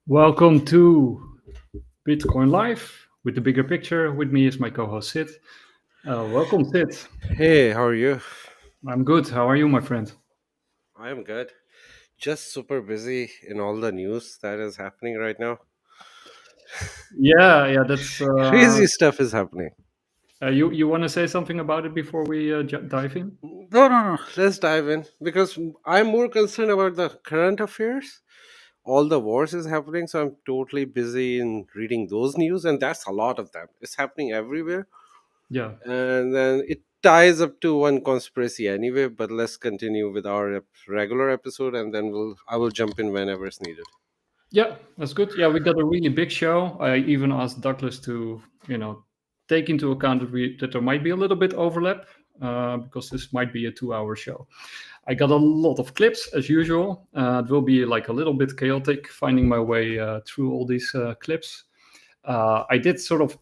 Welcome to Bitcoin Live with the bigger picture. With me is my co-host Sid. Welcome, Sid. Hey, how are you? I'm good. How are you, my friend? I am good. Just super busy in all the news that is happening right now. Yeah, that's Crazy stuff is happening. you. Want to say something about it before we dive in? No. Let's dive in because I'm more concerned about the current affairs. All the wars is happening, so I'm totally busy in reading those news, and that's a lot of them. It's happening everywhere, Yeah, and then it ties up to one conspiracy anyway. But let's continue with our regular episode, and then I will jump in whenever it's needed. yeah, that's good. Yeah, we got a really big show. I even asked Douglas to, take into account that there might be a little bit overlap because this might be a 2-hour show. I got a lot of clips as usual. It will be like a little bit chaotic finding my way through all these clips. I did sort of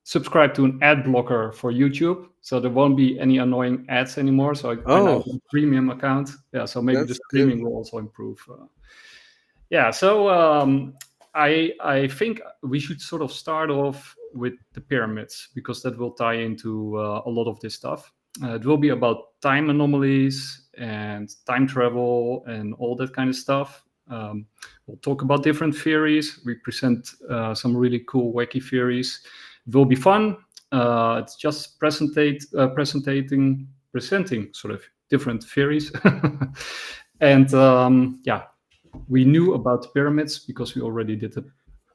subscribe to an ad blocker for YouTube, so there won't be any annoying ads anymore. So I now Oh, have a premium account. Yeah, so maybe the that's good. streaming will also improve. Yeah, so I think we should sort of start off with the pyramids because that will tie into a lot of this stuff. It will be about time anomalies and time travel and all that kind of stuff. We'll talk about different theories. We present some really cool, wacky theories. It will be fun. It's just presenting sort of different theories. And yeah, we knew about the pyramids because we already did a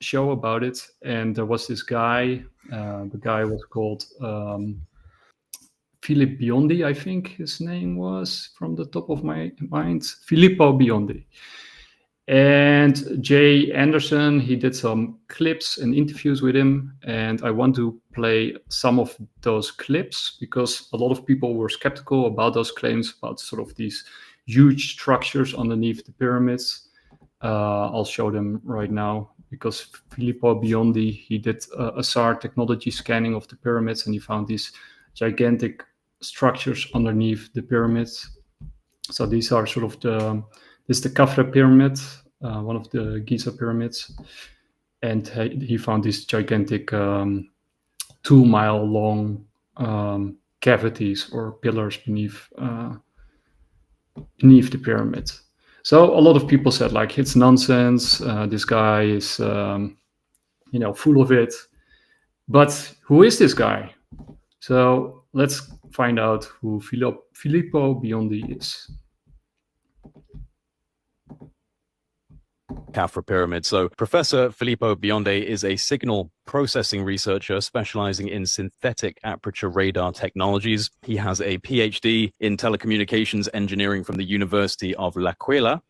show about it. And there was this guy. The guy was called Philip Biondi, I think his name was from the top of my mind. Filippo Biondi. And Jay Anderson, he did some clips and interviews with him. And I want to play some of those clips because a lot of people were skeptical about those claims about sort of these huge structures underneath the pyramids. I'll show them right now because Filippo Biondi, he did a SAR technology scanning of the pyramids and he found these gigantic structures underneath the pyramids. So these are sort of this is the Khafre pyramid, one of the Giza pyramids. And he found these gigantic 2-mile long cavities or pillars beneath the pyramid. So a lot of people said like it's nonsense. This guy is full of it. But who is this guy? So let's find out who Filippo Biondi is. Khafre pyramid. So Professor Filippo Bionde is a signal processing researcher specializing in synthetic aperture radar technologies. He has a PhD in telecommunications engineering from the University of L'Aquila,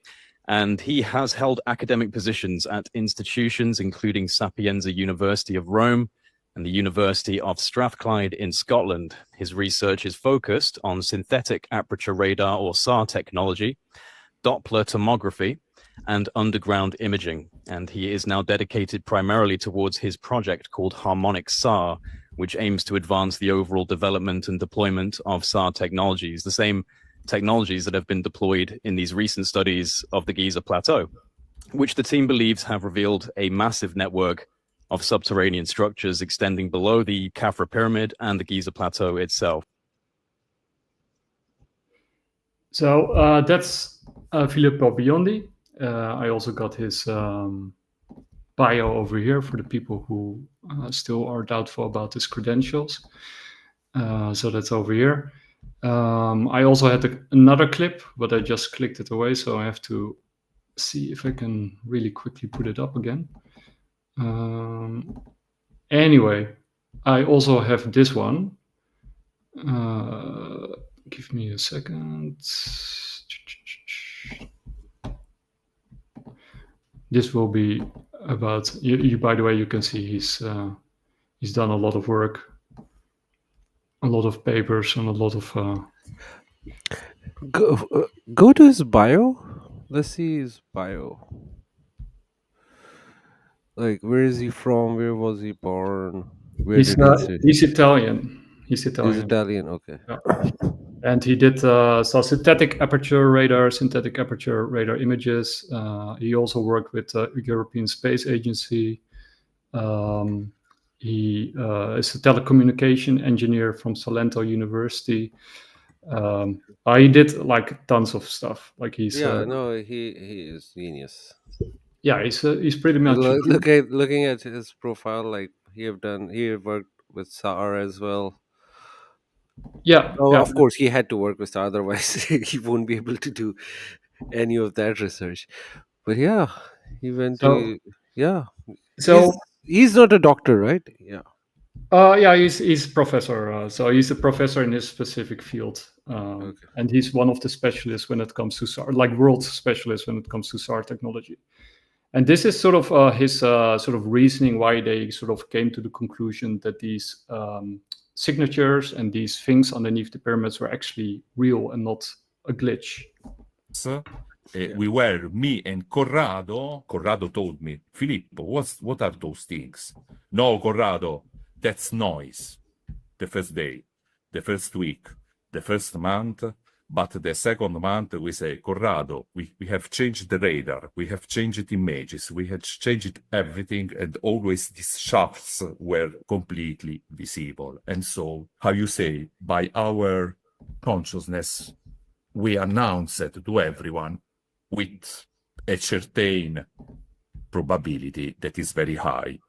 and he has held academic positions at institutions including Sapienza University of Rome and the University of Strathclyde in Scotland. His research is focused on synthetic aperture radar or SAR technology, Doppler tomography, and underground imaging. And he is now dedicated primarily towards his project called Harmonic SAR, which aims to advance the overall development and deployment of SAR technologies, the same technologies that have been deployed in these recent studies of the Giza Plateau, which the team believes have revealed a massive network of subterranean structures extending below the Khafre Pyramid and the Giza Plateau itself. So that's Filippo Biondi. I also got his bio over here for the people who still are doubtful about his credentials. So that's over here. I also had another clip, but I just clicked it away, so I have to see if I can really quickly put it up again. Anyway, I also have this one. Give me a second. This will be about you. By the way, you can see he's done a lot of work, a lot of papers, and a lot of. Go to his bio. Let's see his bio. Like, where is he from? Where was he born? Where He's did he study? he's Italian. He's He's Italian. Italian. Okay. Yeah. And he did synthetic aperture radar images. He also worked with the European Space Agency. He is a telecommunication engineer from Salento University. He did like tons of stuff. Like he is genius. He's pretty much Looking at his profile, like he worked with SAR as well. Of course he had to work with SAR, otherwise he won't be able to do any of that research. But yeah, he went to he's not a doctor, right? He's professor. So he's a professor in his specific field, and he's one of the specialists when it comes to SAR, like world specialist when it comes to SAR technology. And this is sort of his sort of reasoning why they sort of came to the conclusion that these signatures and these things underneath the pyramids were actually real and not a glitch. We were, me and Corrado told me, Filippo, what are those things? No, Corrado, that's noise. The first day, the first week, the first month, but the second month we say, Corrado, we have changed the radar, we have changed images, we have changed everything, and always these shafts were completely visible. And so, how you say, by our consciousness, we announce it to everyone with a certain probability that is very high.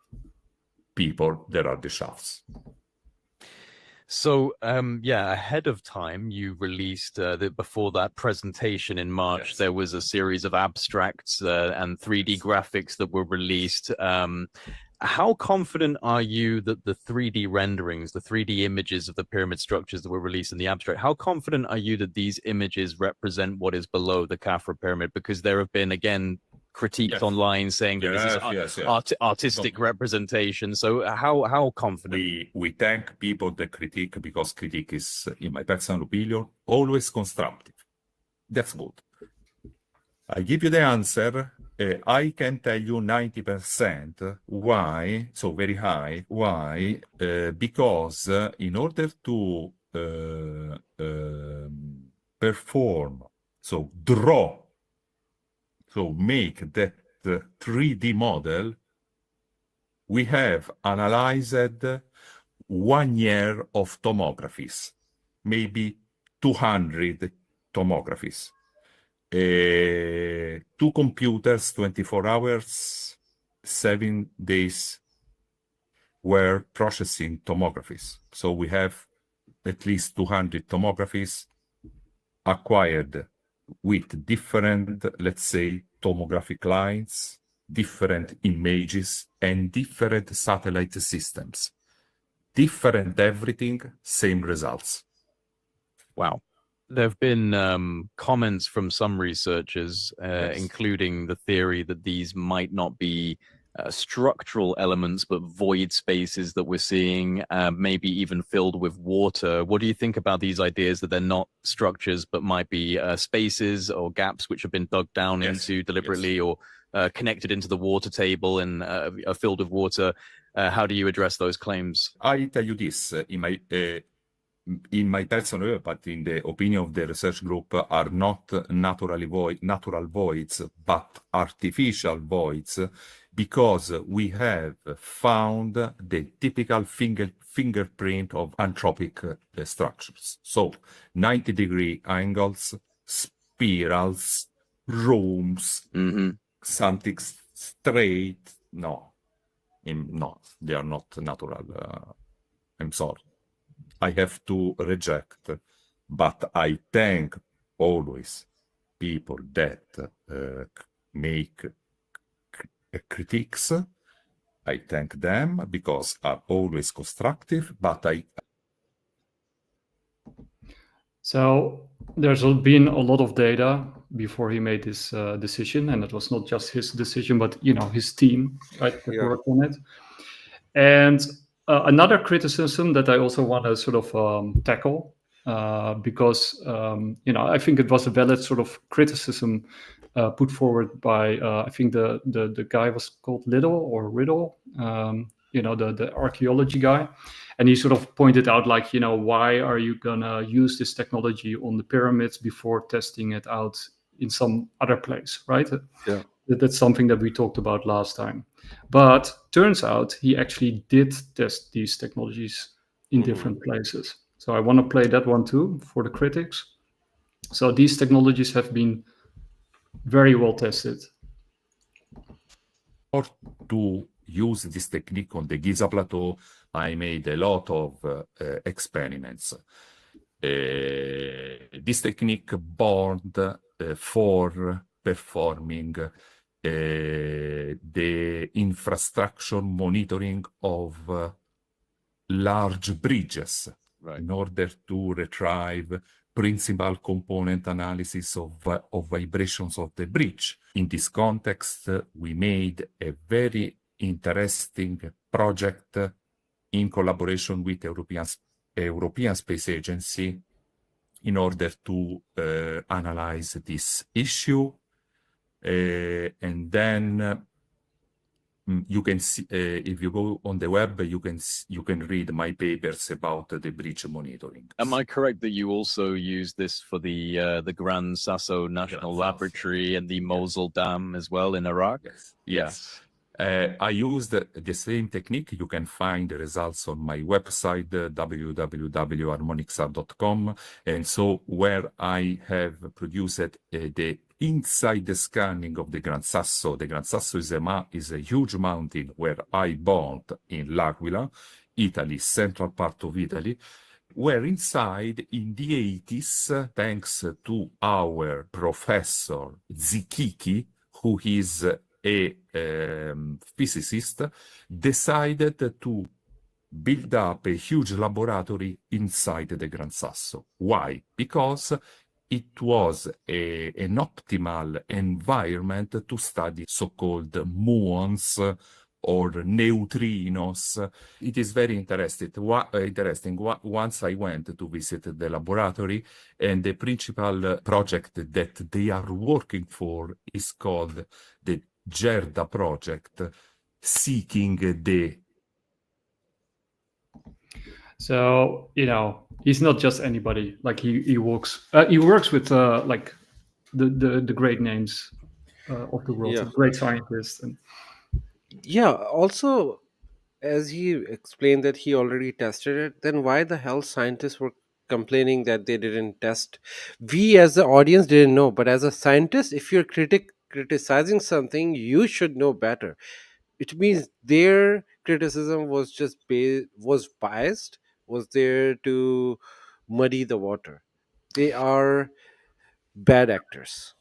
People, there are the shafts. So, ahead of time, you released before that presentation in March, there was a series of abstracts and 3D graphics that were released. How confident are you that the 3D renderings, the 3D images of the pyramid structures that were released in the abstract, how confident are you that these images represent what is below the Khafra pyramid? Because there have been, again, critiques online saying that this is artistic representation. So how confident? We thank people that critique, because critique is, in my personal opinion, always constructive. That's good. I give you the answer. I can tell you 90% why, so very high. Why? Because in order to perform, so draw, so make that 3D model, we have analyzed 1 year of tomographies, maybe 200 tomographies. 2 computers, 24 hours, 7 days were processing tomographies. So we have at least 200 tomographies acquired with different, let's say, tomographic lines, different images, and different satellite systems. Different everything, same results. Wow. There have been comments from some researchers, including the theory that these might not be structural elements, but void spaces that we're seeing, maybe even filled with water. What do you think about these ideas that they're not structures, but might be spaces or gaps which have been dug down into deliberately or connected into the water table and are filled with water? How do you address those claims? I tell you this, in my personal, but in the opinion of the research group, are not natural voids, but artificial voids, because we have found the typical fingerprint of anthropic structures. So 90-degree angles, spirals, rooms, something straight. No, they are not natural. I'm sorry. I have to reject, but I thank always people that make critiques. I thank them because are always constructive, but So there's been a lot of data before he made this decision, and it was not just his decision, but his team, right, that worked on it. And another criticism that I also want to sort of tackle, because I think it was a valid sort of criticism put forward by I think the guy was called Riddle. the archaeology guy, and he sort of pointed out, like, why are you gonna use this technology on the pyramids before testing it out in some other place, right? Yeah. That's something that we talked about last time. But turns out he actually did test these technologies in different places. So I want to play that one too for the critics. So these technologies have been very well tested. Or to use this technique on the Giza Plateau, I made a lot of experiments. This technique born for performing the infrastructure monitoring of large bridges, Right. in order to retrieve principal component analysis of vibrations of the bridge. In this context, we made a very interesting project in collaboration with European Space Agency in order to analyze this issue. And then you can see, if you go on the web, you can read my papers about the bridge monitoring. Am I correct that you also use this for the Gran Sasso National Laboratory and the Mosul Dam as well in Iraq? Yes. Yes. I used the same technique. You can find the results on my website, www.harmonixar.com. And so where I have produced the inside the scanning of the Gran Sasso. The Gran Sasso is a huge mountain where I born in L'Aquila, Italy, central part of Italy, where inside in the 80s, thanks to our professor Zikiki, who is a physicist, decided to build up a huge laboratory inside the Gran Sasso. Why? Because it was an optimal environment to study so-called muons or neutrinos. It is very interesting. Once I went to visit the laboratory, and the principal project that they are working for is called the Gerda project, seeking the... So, he's not just anybody. Like he works with like the great names of the world, Yeah. great scientists. And Yeah. Also, as he explained that he already tested it, then why the hell scientists were complaining that they didn't test? We as the audience didn't know, but as a scientist, if you're criticizing something, you should know better. It means their criticism was just was biased, was there to muddy the water. They are bad actors.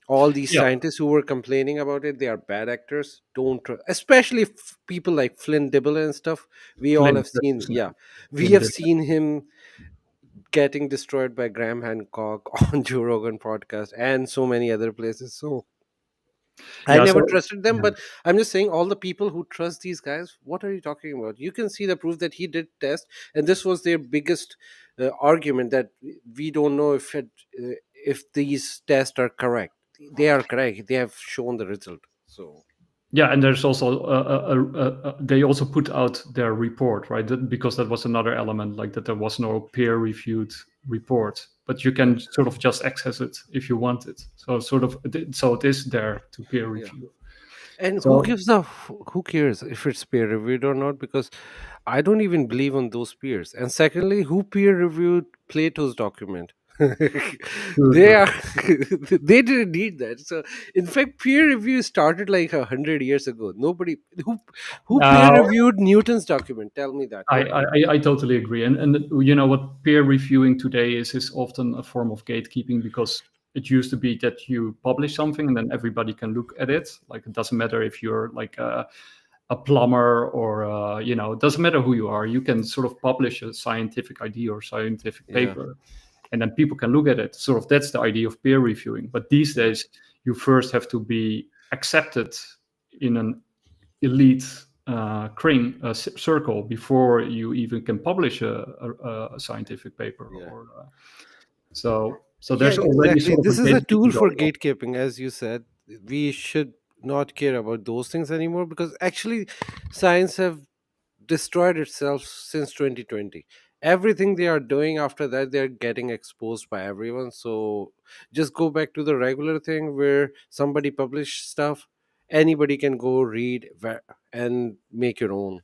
All these yeah, scientists who were complaining about it, they are bad actors. Don't especially people like Flynn Dibble and stuff. We all Flynn, have that's seen, his yeah, name. we Flynn have did. seen him getting destroyed by Graham Hancock on Joe Rogan podcast and so many other places. So I Yeah, never so trusted them, yeah. but I'm just saying, all the people who trust these guys, what are you talking about? You can see the proof that he did test, and this was their biggest argument, that we don't know if these tests are correct. They are correct. They have shown the result. So Yeah, and there's also they also put out their report, right? Because that was another element, like that there was no peer-reviewed report, but you can sort of just access it if you want it. So so it is there to peer yeah. review. And So who cares if it's peer reviewed or not? Because I don't even believe on those peers. And secondly, who peer reviewed Plato's document? true, They true. are they didn't need that. So in fact, peer review started like 100 years ago. Nobody who peer Now, reviewed Newton's document. Tell me that. Nobody. I totally agree, and what peer reviewing today is often a form of gatekeeping, because it used to be that you publish something and then everybody can look at it. Like, it doesn't matter if you're like a plumber or it doesn't matter who you are. You can sort of publish a scientific idea or scientific Yeah. paper, and then people can look at it. Sort of, that's the idea of peer reviewing. But these days, you first have to be accepted in an elite circle before you even can publish a scientific paper. Yeah. Or so Yeah, there's already exactly. sort of a This is a tool gatekeeping for going on. gatekeeping, as you said. We should not care about those things anymore, because actually, science have destroyed itself since 2020. Everything they are doing after that, they're getting exposed by everyone. So just go back to the regular thing where somebody publish stuff, anybody can go read and make your own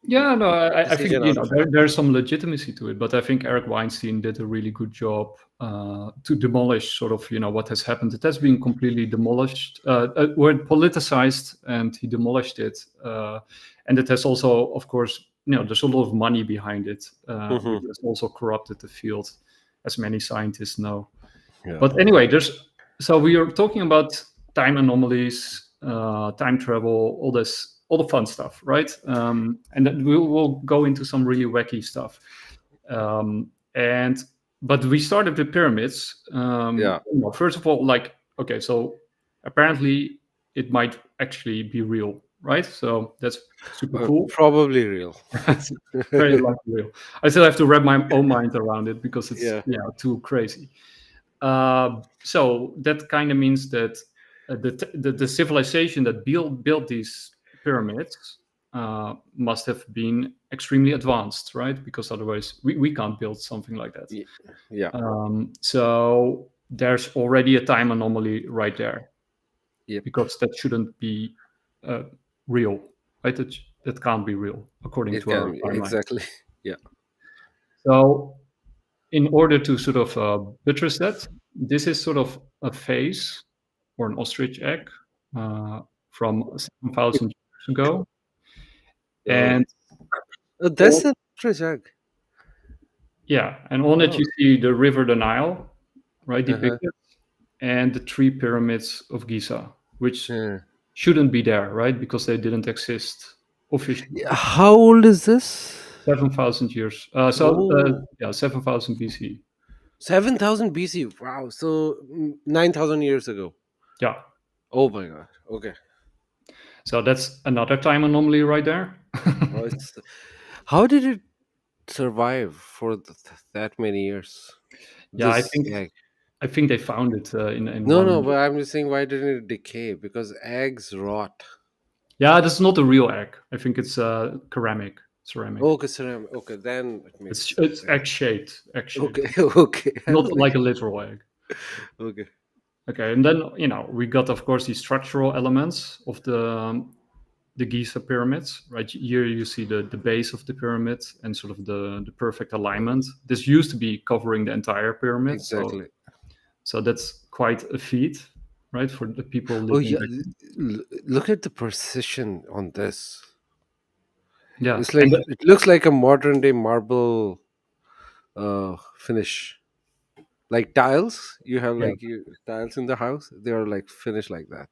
Yeah, no, I think decision out of it. there's some legitimacy to it, but I think Eric Weinstein did a really good job to demolish sort of what has happened. It has been completely demolished, or politicized, and he demolished it. And it has also, of course, there's a lot of money behind it, which has also corrupted the field, as many scientists know. Yeah. But anyway, so we are talking about time anomalies, time travel, all the fun stuff, right? And then we'll go into some really wacky stuff. But we started with pyramids. First of all, okay, so apparently it might actually be real, right? So that's super cool. Probably real. Very likely real. I still have to wrap my own mind around it because it's too crazy. So that kind of means that the civilization that built these pyramids must have been extremely advanced, right? Because otherwise we can't build something like that. Yeah. So there's already a time anomaly right there. Yeah. Because that shouldn't be real, right? That can't be real according to our timeline. Exactly. Yeah. So in order to sort of buttress that, this is sort of a phase or an ostrich egg from 7,000 years ago. And that's a treasure. Yeah, and on it you see the river the Nile, right, depicted, and the 3 pyramids of Giza, which shouldn't be there, right, because they didn't exist officially. How old is this? 7,000 years. 7,000 BC. 7,000 BC. Wow. So 9,000 years ago. Yeah. Oh my God. Okay. So that's another time anomaly right there. How did it survive for that many years? Yeah, I think they found it in No, but I'm just saying, why didn't it decay? Because eggs rot. Yeah, that's not a real egg. I think it's ceramic. Okay, ceramic. Okay, then it makes it's egg shaped. Okay. Not like a literal egg. Okay. Okay, and then we got, of course, the structural elements of the Giza pyramids. Right here, you see the base of the pyramid and sort of the perfect alignment. This used to be covering the entire pyramid. Exactly. So that's quite a feat, right, for the people living. Look at the precision on this. Yeah, it's like it looks like a modern day marble finish. Like tiles, you have tiles in the house. They are like finished like that.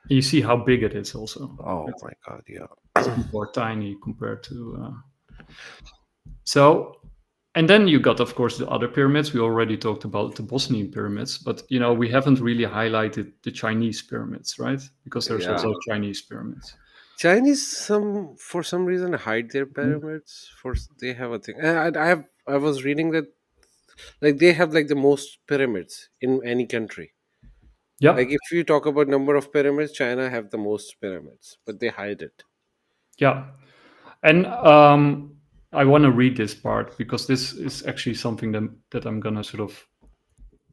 You see how big it is, also. Oh my God! Yeah, or tiny compared to. So, and then you got, of course, the other pyramids. We already talked about the Bosnian pyramids, but we haven't really highlighted the Chinese pyramids, right? Because there's also Chinese pyramids. Chinese, for some reason, hide their pyramids. They have a thing. I was reading that, like, they have like the most pyramids in any country. Yeah. Like, if you talk about number of pyramids, China have the most pyramids, but they hide it. Yeah, and I want to read this part because this is actually something that I'm gonna sort of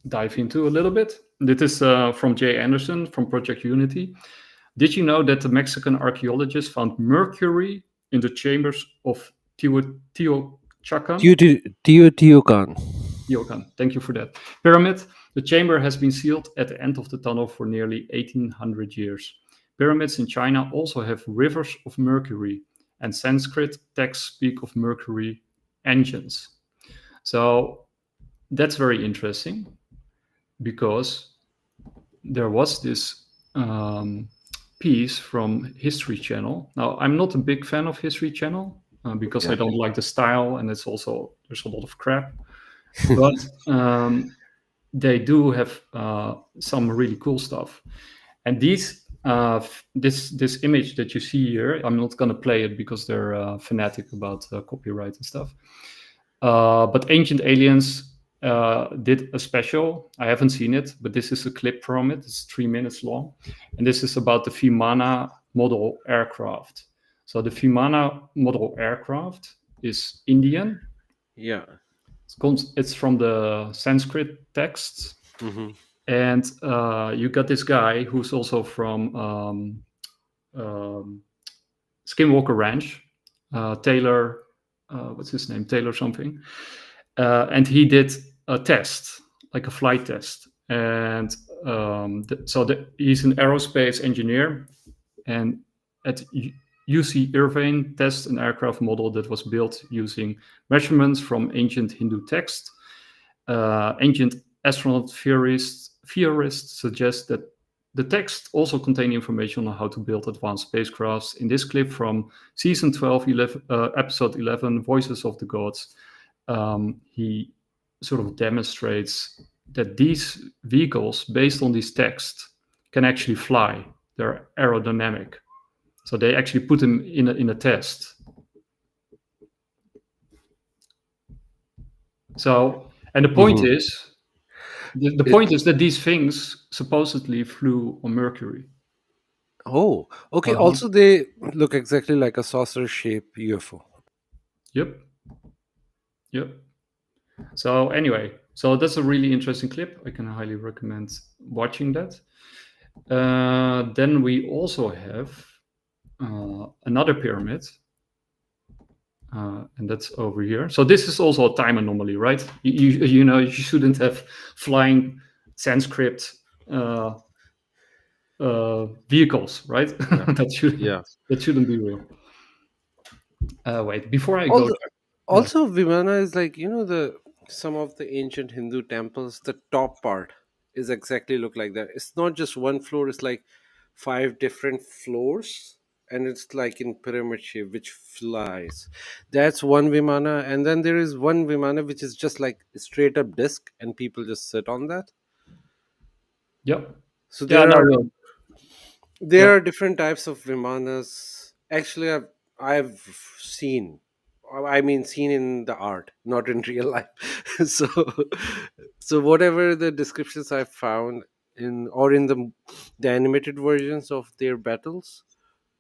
dive into a little bit. This is from Jay Anderson from Project Unity. Did you know that the Mexican archaeologists found mercury in the chambers of Teotihuacan? Teotihuacan. Thank you for that. Pyramid. The chamber has been sealed at the end of the tunnel for nearly 1,800 years. Pyramids in China also have rivers of mercury, and Sanskrit texts speak of mercury engines. So that's very interesting because there was this piece from History Channel. Now, I'm not a big fan of History Channel because I don't like the style, and there's a lot of crap. But they do have some really cool stuff. And this image that you see here, I'm not going to play it because they're fanatic about copyright and stuff. But Ancient Aliens did a special. I haven't seen it, but this is a clip from it. It's 3 minutes long. And this is about the Vimana model aircraft. So the Vimana model aircraft is Indian. Yeah. It's from the Sanskrit texts. Hmm. And you got this guy who's also from Skinwalker Ranch, Taylor, what's his name? Taylor something. And he did a test, like a flight test. And he's an aerospace engineer. And at UC Irvine tests an aircraft model that was built using measurements from ancient Hindu texts. Ancient astronaut theorists suggest that the text also contain information on how to build advanced spacecrafts. In this clip from season 12, episode 11, Voices of the Gods, he sort of demonstrates that these vehicles, based on these texts, can actually fly. They're aerodynamic. So they actually put them in a test. So, and the point is, the point is that these things supposedly flew on Mercury. Oh, okay. Also, they look exactly like a saucer-shaped UFO. Yep. So anyway, so that's a really interesting clip. I can highly recommend watching that. Then we also have another pyramid. And that's over here. So this is also a time anomaly, right? You know, you shouldn't have flying Sanskrit vehicles, right? Yeah. that shouldn't be real. Wait, before I Also, go. also Vimana is like, some of the ancient Hindu temples, the top part is exactly look like that. It's not just one floor, it's like 5 different floors, and it's like in pyramid shape which flies. That's one Vimana, and then there is one Vimana which is just like a straight up disc and people just sit on that. Yep. So Yeah, there no, are no. there Yeah. are different types of Vimanas. Actually, I've seen. I mean, seen in the art, not in real life. so, so whatever the descriptions I found in or in the animated versions of their battles,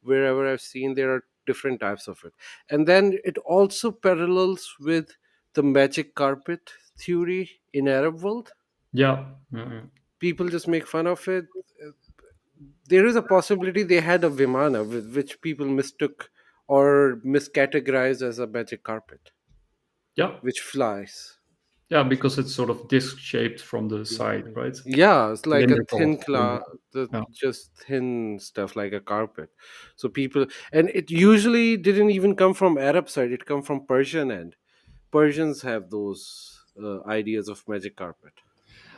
wherever I've seen, there are different types of it, and then it also parallels with the magic carpet theory in Arab world. Yeah. People just make fun of it. There is a possibility they had a Vimana with which people mistook or miscategorized as a magic carpet, Yeah. which flies. Yeah, because it's sort of disc shaped from the side, right? Yeah, it's like a Cylindrical. Yeah. just thin stuff like a carpet. So people, and it usually didn't even come from Arab side; it come from Persian end. Persians have those ideas of magic carpet.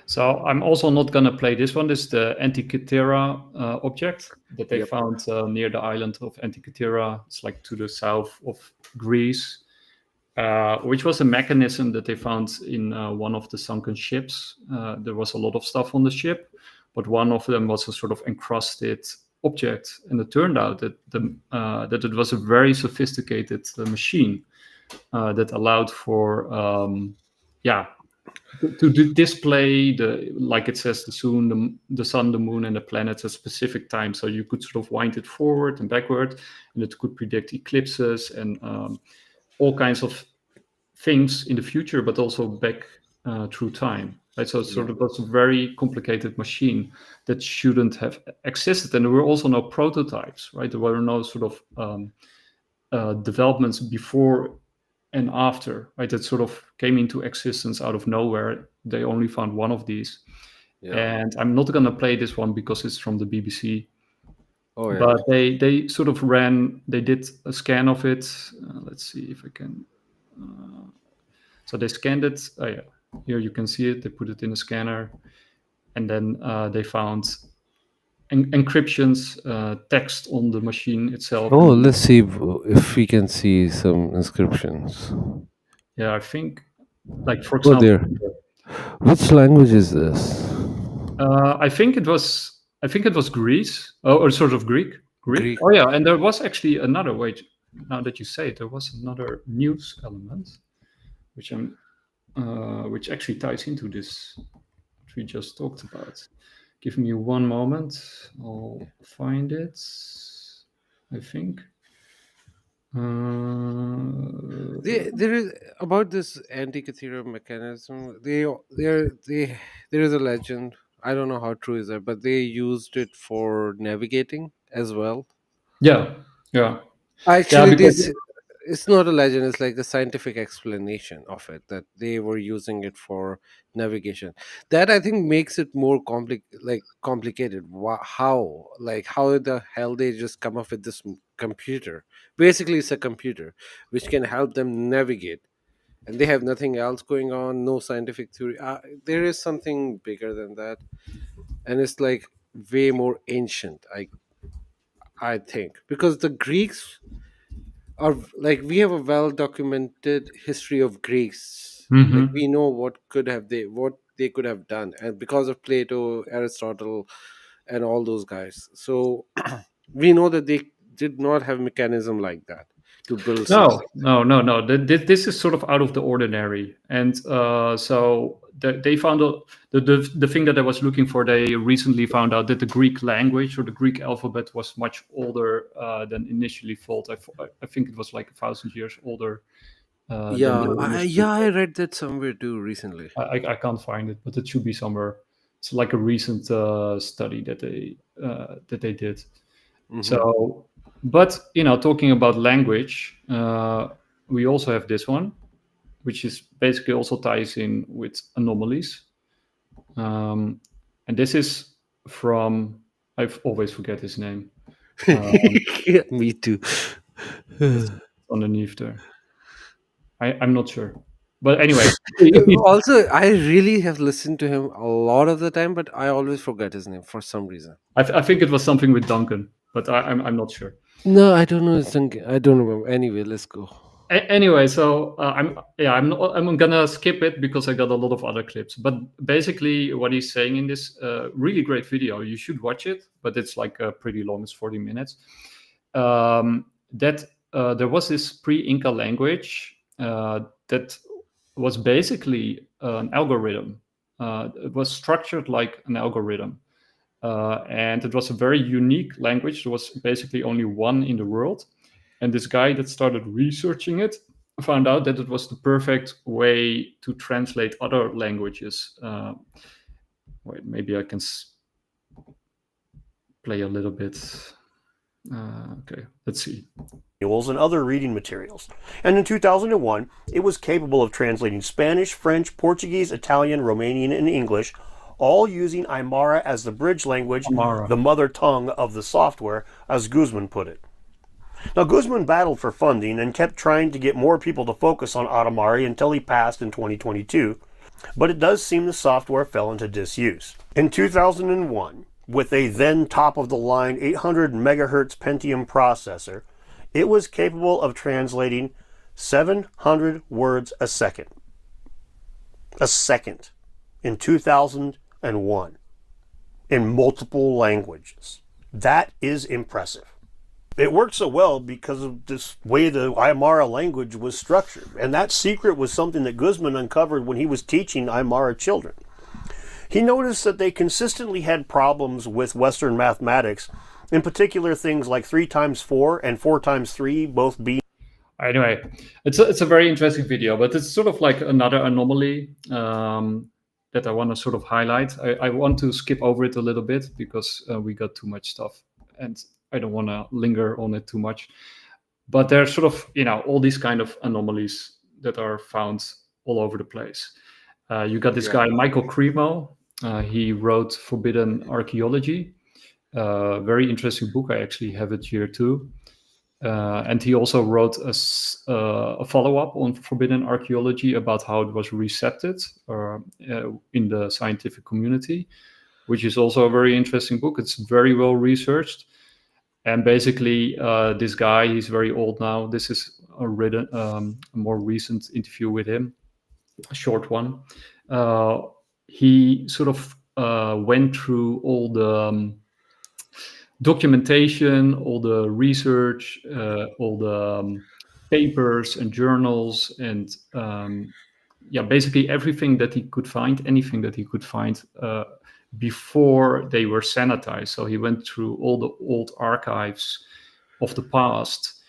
So I'm also not going to play this one. This is the Antikythera object that they Yep. found near the island of Antikythera. It's like to the south of Greece, which was a mechanism that they found in one of the sunken ships. There was a lot of stuff on the ship, but one of them was a sort of encrusted object, and it turned out that that it was a very sophisticated machine that allowed for to display like it says, the sun, the moon, and the planets at specific times. So you could sort of wind it forward and backward, and it could predict eclipses and all kinds of things in the future, but also back through time. Right? So it sort of was a very complicated machine that shouldn't have existed, and there were also no prototypes. Right? There were no sort of developments before and after, right? That sort of came into existence out of nowhere. They only found one of these. Yeah. And I'm not going to play this one because it's from the BBC. Oh yeah. But they sort of they did a scan of it. Let's see if I can. So they scanned it. Oh yeah, here you can see it. They put it in a scanner. And then they found encryptions, text on the machine itself. Oh, let's see if we can see some inscriptions. Yeah, I think, like for Oh, example, there. Which language is this? I think it was Greece, or sort of Greek. Greek. Oh yeah, and there was actually another. Wait, now that you say it, there was another news element, which actually ties into this what we just talked about. Give me one moment. I'll find it. I think. There is about this anti-cathedral mechanism. There is a legend. I don't know how true is that, but they used it for navigating as well. yeah, yeah, Actually, because it's not a legend. It's like the scientific explanation of it that they were using it for navigation. That I think makes it more complicated. How how the hell they just come up with this computer? Basically, it's a computer which can help them navigate, and they have nothing else going on. No scientific theory. There is something bigger than that, and it's like way more ancient. I think because the Greeks are like we have a well documented history of Greece. Like Mhm. we know what they could have done, and because of Plato, Aristotle, and all those guys, so we know that they did not have mechanism like that to build such No, things. no, no, no. This is sort of out of the ordinary, and so they found out the thing that I was looking for. They recently found out that the Greek language or the Greek alphabet was much older than initially thought. I think it was like 1,000 years older than they initially I thought. read that somewhere too recently. I can't find it, but it should be somewhere. It's like a recent study that they did. Hmm. So, but talking about language, we also have this one, which is basically also ties in with anomalies, and this is from I always forget his name. Yeah, me too. It's underneath there. I'm not sure, but anyway, Also, I really have listened to him a lot of the time, but I always forget his name for some reason. I think it was something with Duncan, but I'm not sure. No, I don't know. I don't remember. Anyway, let's go. Anyway, so I'm gonna skip it because I got a lot of other clips. But basically, what he's saying in this really great video, you should watch it. But it's like pretty long; it's 40 minutes. That there was this pre-Inca language that was basically an algorithm. It was structured like an algorithm, and it was a very unique language. There was basically only one in the world. And this guy that started researching it found out that it was the perfect way to translate other languages. Wait, maybe I can play a little bit. Okay, let's see. Manuals and other reading materials. And in 2001, it was capable of translating Spanish, French, Portuguese, Italian, Romanian, and English, all using Aymara as the bridge language, Amara. the mother tongue of the software, as Guzman put it. Now, Guzman battled for funding and kept trying to get more people to focus on Anomalies until he passed in 2022, but it does seem the software fell into disuse. In 2001, with a then top-of-the-line 800 megahertz Pentium processor, it was capable of translating 700 words a second. A second. In 2001. In multiple languages. That is impressive. It worked so well because of this way the Aymara language was structured. And that secret was something that Guzman uncovered when he was teaching Aymara children. He noticed that they consistently had problems with Western mathematics, in particular things like 3 times 4 and 4 times 3 both being... Anyway, it's a very interesting video, but it's sort of like another anomaly that I want to sort of highlight. I want to skip over it a little bit because we got too much stuff, and I don't want to linger on it too much. But there's sort of all these kind of anomalies that are found all over the place. You got this guy Michael Cremo. He wrote Forbidden Archaeology, very interesting book. I actually have it here too. And he also wrote a follow-up on Forbidden Archaeology about how it was recepted in the scientific community, which is also a very interesting book. It's very well researched. And basically, this guy, he's very old now. This is a more recent interview with him, a short one. He sort of went through all the documentation, all the research, all the papers and journals, and basically everything that he could find, anything that he could find before they were sanitized. So he went through all the old archives of the past.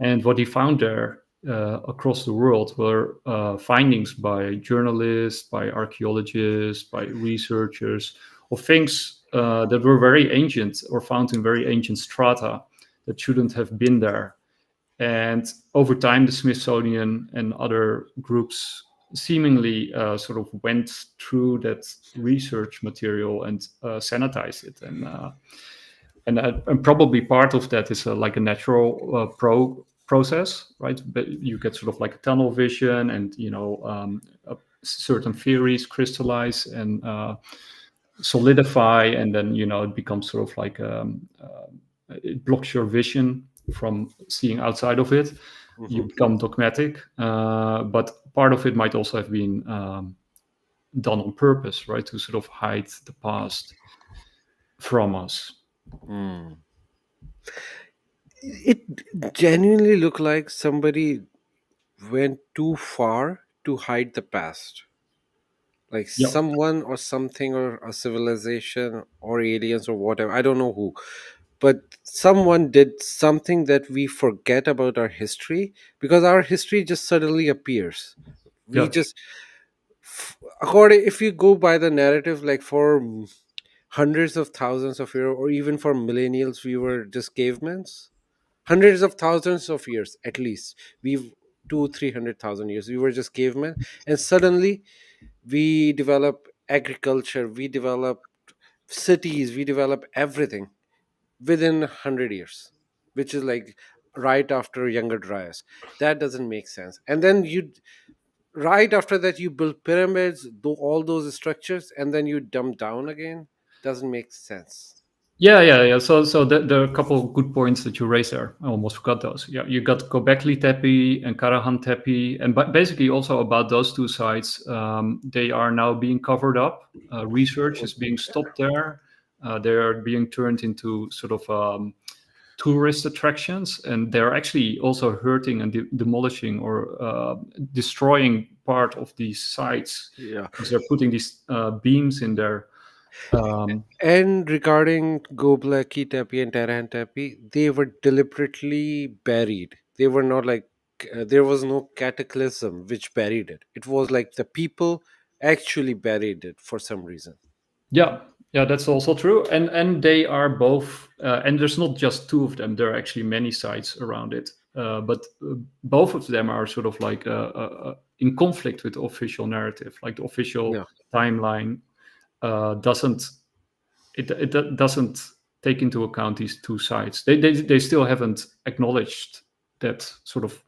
And what he found there across the world were findings by journalists, by archaeologists, by researchers of things that were very ancient or found in very ancient strata that shouldn't have been there. And over time, the Smithsonian and other groups seemingly sort of went through that research material and sanitized it. And probably part of that is like a natural process, right? But you get sort of like a tunnel vision, and certain theories crystallize and solidify, and then it becomes sort of like it blocks your vision from seeing outside of it. You become dogmatic, but part of it might also have been done on purpose, right, to sort of hide the past from us. It genuinely looked like somebody went too far to hide the past. Like Yeah. someone or something or a civilization or aliens or whatever. I don't know who. But someone did something that we forget about our history, because our history just suddenly appears. We Yeah. just, according, if you go by the narrative, like for hundreds of thousands of years or even for millennials, we were just cavemen. Hundreds of thousands of years at least. We've 200,000-300,000 years we were just cavemen, and suddenly we develop agriculture, we develop cities, we develop everything within 100 years, which is like right after Younger Dryas. That doesn't make sense. And then you, right after that, you build pyramids, do all those structures, and then you dump down again. Doesn't make sense. Yeah. So there are a couple of good points that you raised there. I almost forgot those. Yeah, you got Göbekli Tepe and Karahan Tepe, and basically also about those two sites, they are now being covered up. Research is being stopped there. They are being turned into sort of tourist attractions, and they're actually also hurting and demolishing or destroying part of these sites Yeah. because they're putting these beams in there. And regarding Göbekli Tepe and Karahan Tepe, they were deliberately buried. They were not like, there was no cataclysm which buried it. It was like the people actually buried it for some reason. Yeah, that's also true. And they are both, and there's not just two of them. There are actually many sites around it, but both of them are sort of like in conflict with the official narrative. Like the official Yeah. timeline doesn't it doesn't take into account these two sides. They still haven't acknowledged that sort of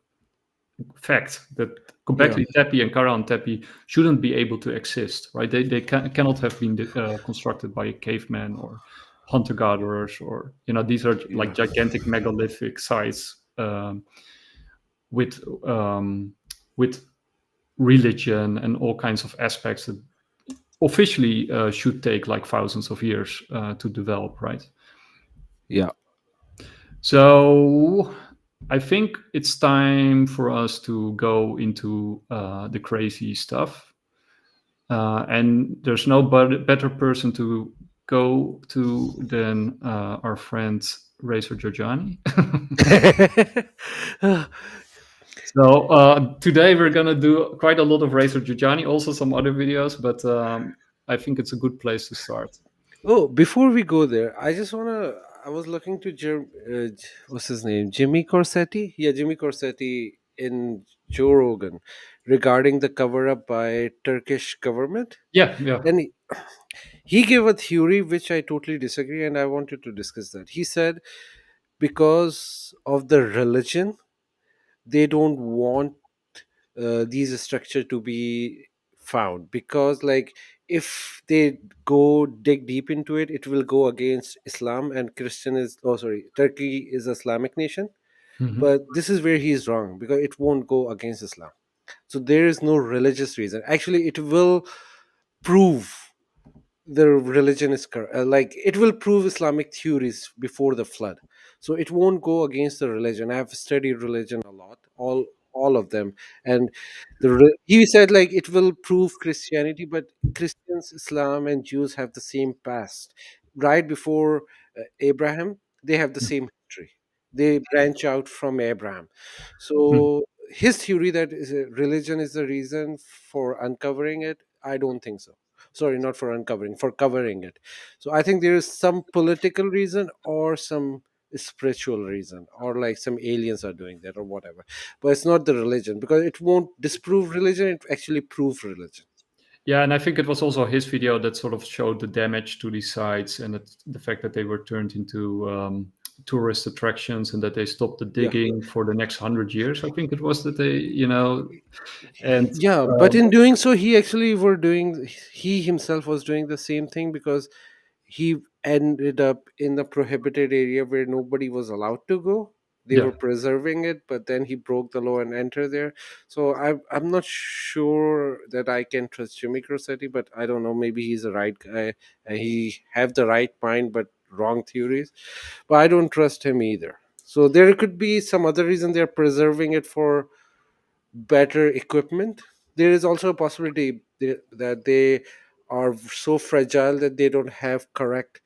fact that Göbekli Tepe and Karahan Tepe shouldn't be able to exist, right? They cannot have been constructed by a caveman or hunter gatherers, or these are like gigantic megalithic sites with religion and all kinds of aspects that officially should take like thousands of years to develop, right? Yeah. So I think it's time for us to go into the crazy stuff. And there's no better person to go to than our friend Racer Giorgiani. So today we're going to do quite a lot of Racer Giorgiani, also some other videos, but I think it's a good place to start. Oh, before we go there, I just want to. I was looking to what's his name? Jimmy Corsetti? Yeah, Jimmy Corsetti in Joe Rogan regarding the cover up by Turkish government. Yeah. And he gave a theory which I totally disagree, and I wanted to discuss that. He said because of the religion, they don't want these structure to be found, because like if they go dig deep into it, it will go against Islam, and Christian is, oh sorry, Turkey is Islamic nation. Mhm. But this is where he is wrong, because it won't go against Islam. So there is no religious reason. Actually, it will prove the religion is like it will prove Islamic theories before the flood. So it won't go against the religion. I have studied religion a lot, all of them. And he said like it will prove Christianity, but Christians, Islam and Jews have the same past. Right before Abraham, they have the same history. They branch out from Abraham. Hmm. So his theory that religion is the reason for uncovering it, I don't think so. Sorry, not for uncovering, for covering it. So I think there is some political reason or some spiritual reason, or like some aliens are doing that or whatever. But it's not the religion, because it won't disprove religion, it actually proves religion. Yeah, and I think it was also his video that sort of showed the damage to these sites and the fact that they were turned into tourist attractions and that they stopped the Yeah. digging for the next 100 years. I think it was that they, and Yeah, but in doing so, he himself was doing the same thing, because he ended up in the prohibited area where nobody was allowed to go. They yeah, were preserving it, but then he broke the law and entered there. So I'm not sure that I can trust Jimmy Crossetti, but I don't know. Maybe he's the right guy and he have the right mind, but wrong theories. But I don't trust him either. So there could be some other reason they're preserving it for better equipment. There is also a possibility that they are so fragile that they don't have correct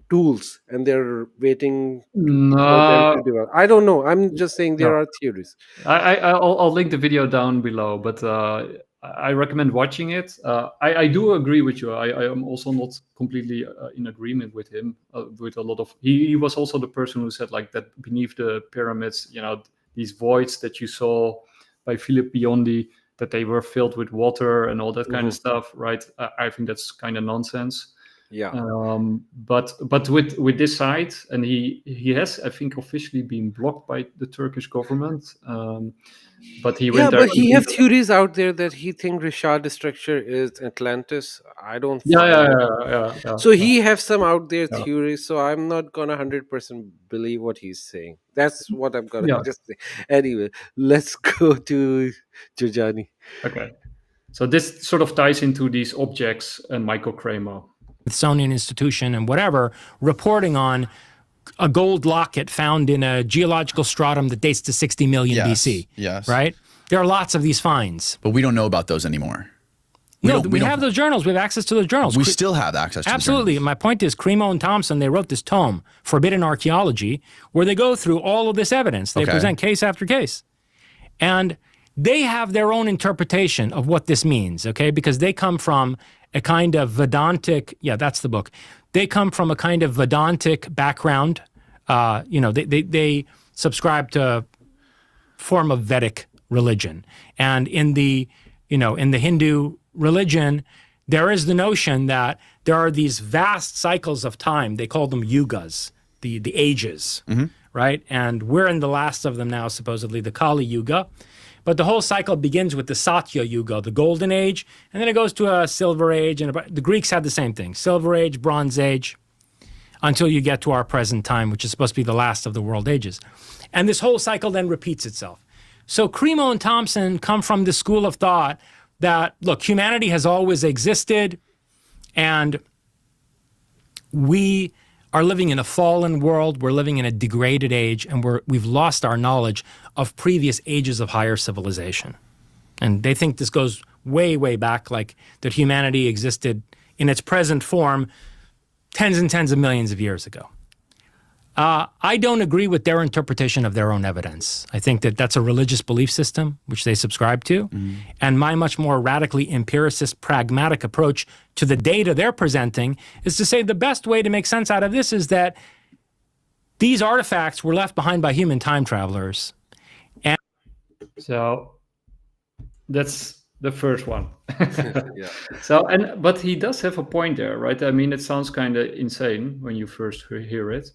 tools and they're waiting for them to no, develop. I don't know. I'm just saying there no. are theories. I'll link the video down below, but I recommend watching it. I do agree with you. I am also not completely in agreement with him. With a lot of he was also the person who said like that beneath the pyramids, these voids that you saw by Philip Biondi, that they were filled with water and all that kind of Mhm. stuff, right? I think that's kind of nonsense. Yeah. But with this site, and he has, I think, officially been blocked by the Turkish government. But he Yeah, went there. but he have theories out there that he think Richard structure is Atlantis. I don't Yeah, find yeah, it. yeah. So he have some out there Yeah. theories. So I'm not gonna 100% believe what he's saying. That's what I'm gonna Yeah. just say. Anyway, let's go to Jojani. Okay. So this sort of ties into these objects and Michael Kramer. Smithsonian Institution and whatever, reporting on a gold locket found in a geological stratum that dates to 60 million BC. Yes. Right? There are lots of these finds. But we don't know about those anymore. We have those journals. We have access to those journals. We still have access to Absolutely. the journals. My point is, Cremo and Thompson, they wrote this tome, Forbidden Archaeology, where they go through all of this evidence. They present case after case. And they have their own interpretation of what this means, okay? Because they come from a kind of Vedantic, that's the book. They come from a kind of Vedantic background. They subscribe to form of Vedic religion. And in the Hindu religion, there is the notion that there are these vast cycles of time. They call them yugas, the ages, right? And we're in the last of them now, supposedly the Kali Yuga. But the whole cycle begins with the Satya Yuga, the golden age, and then it goes to a silver age. And the Greeks had the same thing, silver age, bronze age, until you get to our present time, which is supposed to be the last of the world ages. And this whole cycle then repeats itself. So Cremo and Thompson come from the school of thought that, look, humanity has always existed, and we are living in a fallen world, we're living in a degraded age, and we've lost our knowledge of previous ages of higher civilization. And they think this goes way, way back, like that humanity existed in its present form tens and tens of millions of years ago. I don't agree with their interpretation of their own evidence. I think that that's a religious belief system, which they subscribe to. And my much more radically empiricist, pragmatic approach to the data they're presenting is to say the best way to make sense out of this is that these artifacts were left behind by human time travelers. So that's the first one. Yeah. But he does have a point there, right? I mean, it sounds kind of insane when you first hear it.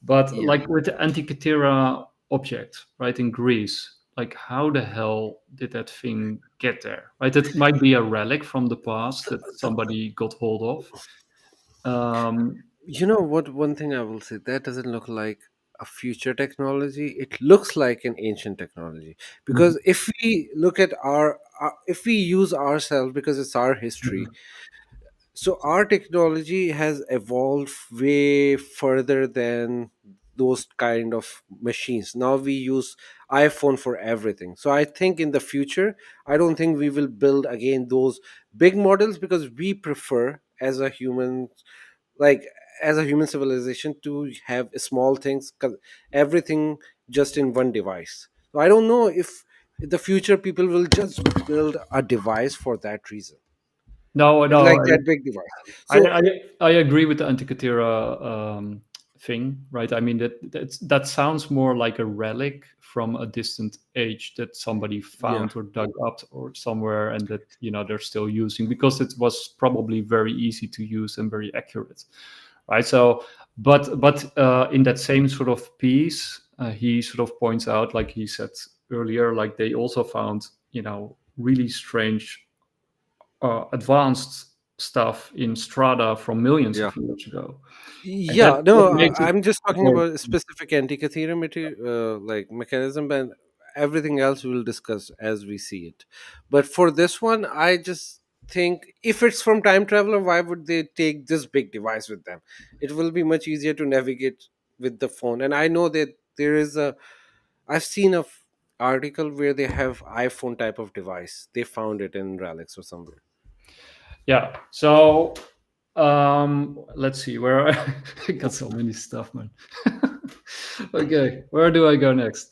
But like with the Antikythera object, right, in Greece, like how the hell did that thing get there, right? It might be a relic from the past that somebody got hold of. You know what? One thing I will say, that doesn't look like a future technology. It looks like an ancient technology. Because if we look at if we use ourselves, because it's our history, so our technology has evolved way further than those kind of machines. Now we use iPhone for everything. So I think in the future, I don't think we will build again those big models, because we prefer as a human, like as a human civilization to have small things, everything just in one device. So I don't know if in the future people will just build a device for that reason, No, and no, like that big device. I, So I agree with the Antikythera thing, right? I mean that sounds more like a relic from a distant age that somebody found or dug up or somewhere, and that they're still using because it was probably very easy to use and very accurate, right? So, but in that same sort of piece, he sort of points out, like he said earlier, like they also found really strange advanced stuff in strata from millions of years ago. And yeah, that no, makes it I'm just talking more. about specific Antikythera like mechanism, and everything else we'll discuss as we see it. But for this one, I just think if it's from time traveler, why would they take this big device with them? It will be much easier to navigate with the phone. And I know that there is I've seen article where they have iPhone type of device. They found it in relics or somewhere. Yeah. So let's see where I got so many stuff, man. Okay, where do I go next?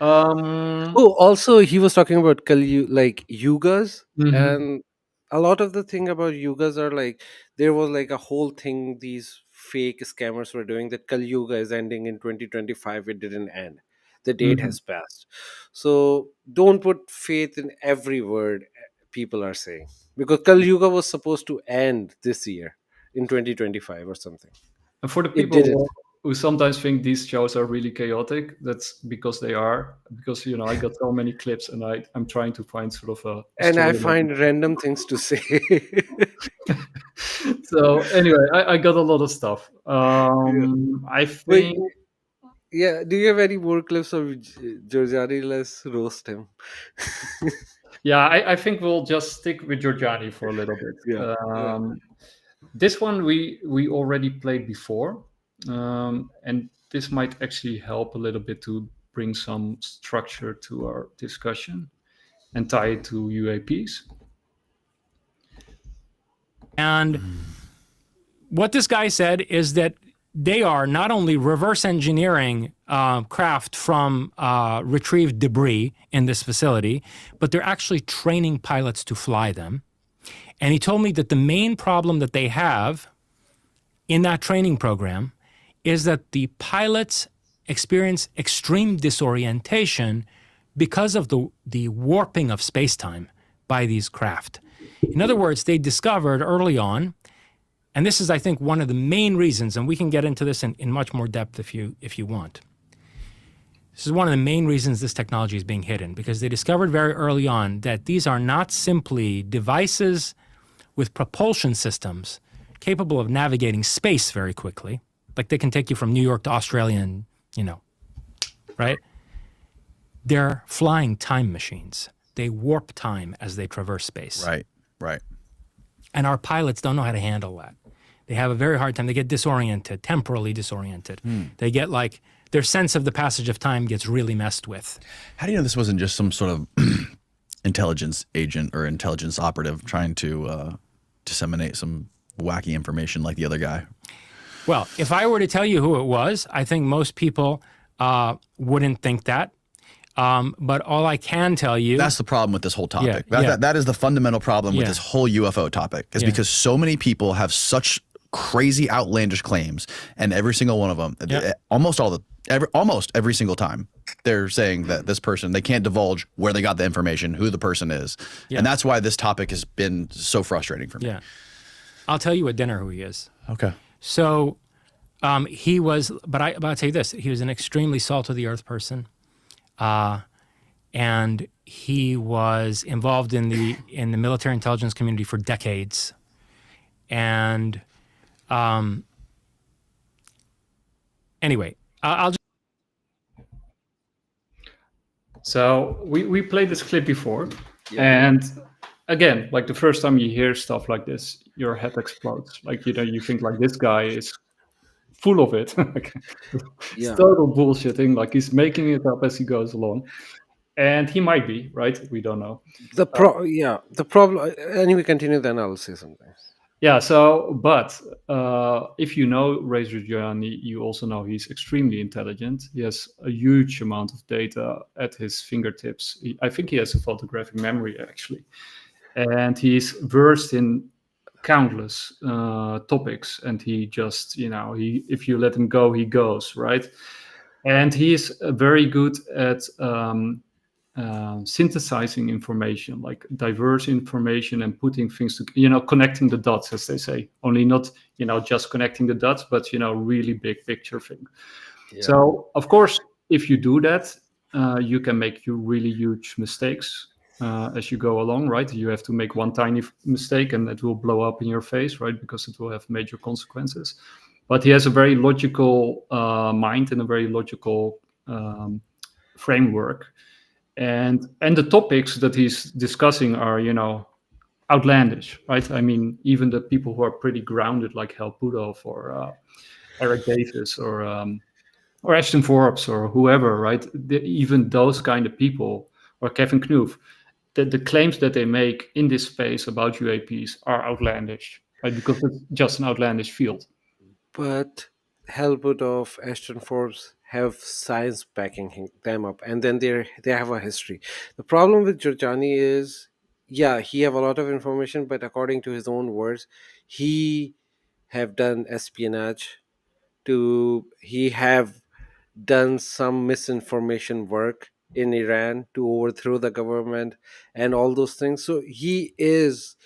Oh, also he was talking about like yugas, Mhm. and a lot of the thing about yugas are like there was like a whole thing these fake scammers were doing that Kali Yuga is ending in 2025. It didn't end. The date Mhm. has passed. So don't put faith in every word people are saying, because Kali Yuga was supposed to end this year in 2025 or something. And for the It didn't. people who sometimes think these shows are really chaotic, that's because they are. Because I got so many clips, and I'm trying to find sort of a And I story. find random things to say. So anyway, I got a lot of stuff. Yeah. I Wait, think yeah. Do you have any more clips of Giorgiani? Let's roast him. yeah, I think we'll just stick with Giorgiani for a little bit. Yeah. Yeah. This one we already played before, and this might actually help a little bit to bring some structure to our discussion and tie it to UAPs. And what this guy said is that they are not only reverse engineering craft from retrieved debris in this facility, but they're actually training pilots to fly them. And he told me that the main problem that they have in that training program is that the pilots experience extreme disorientation because of the warping of space-time by these craft. In other words, they discovered early on, and this is, I think, one of the main reasons, and we can get into this in much more depth if you want. This is one of the main reasons this technology is being hidden, because they discovered very early on that these are not simply devices with propulsion systems capable of navigating space very quickly. Like they can take you from New York to Australia and, right? They're flying time machines. They warp time as they traverse space. Right. And our pilots don't know how to handle that. They have a very hard time. They get disoriented, temporally disoriented. They get like, their sense of the passage of time gets really messed with. How do you know this wasn't just some sort of intelligence agent or intelligence operative trying to disseminate some wacky information like the other guy? Well, if I were to tell you who it was, I think most people wouldn't think that. But all I can tell you... That's the problem with this whole topic. Yeah. That is the fundamental problem with Yeah. this whole UFO topic, is because so many people have such crazy outlandish claims, and every single one of them, almost every single time, they're saying that this person, they can't divulge where they got the information, who the person is. Yeah. And that's why this topic has been so frustrating for me. Yeah. I'll tell you at dinner who he is. Okay. So he was, but I'll tell you this, he was an extremely salt-of-the-earth person. And he was involved in the military intelligence community for decades. And anyway, I'll just... So we played this clip before, and again, like the first time you hear stuff like this, your head explodes. Like you think like this guy is full of it. Like, it's total bullshitting. Like he's making it up as he goes along, and he might be right. We don't know. The problem. Anyway, continue. Then I'll say something. Yeah. So, but if you know Ray Giuliani, you also know he's extremely intelligent. He has a huge amount of data at his fingertips. I think he has a photographic memory actually, and he's versed in countless topics. And he just, he if you let him go, he goes, right? And he's very good at synthesizing information, like diverse information, and putting things to, connecting the dots, as they say. Only not, just connecting the dots, but really big picture thing. Yeah. So of course, if you do that, you can make you really huge mistakes as you go along, right? You have to make one tiny mistake and it will blow up in your face, right? Because it will have major consequences. But he has a very logical mind and a very logical framework. And the topics that he's discussing are, outlandish, right? I mean, even the people who are pretty grounded, like Hal Puthoff or Eric Davis or Ashton Forbes or whoever, right? Even those kind of people, or Kevin Knuth, the claims that they make in this space about UAPs are outlandish, right? Because it's just an outlandish field. But Hellwood of Ashton Forbes have science backing them up, and then they have a history. The problem with Giorgiani is, yeah, he have a lot of information, but according to his own words, he have done espionage. He have done some misinformation work in Iran to overthrow the government and all those things. So he is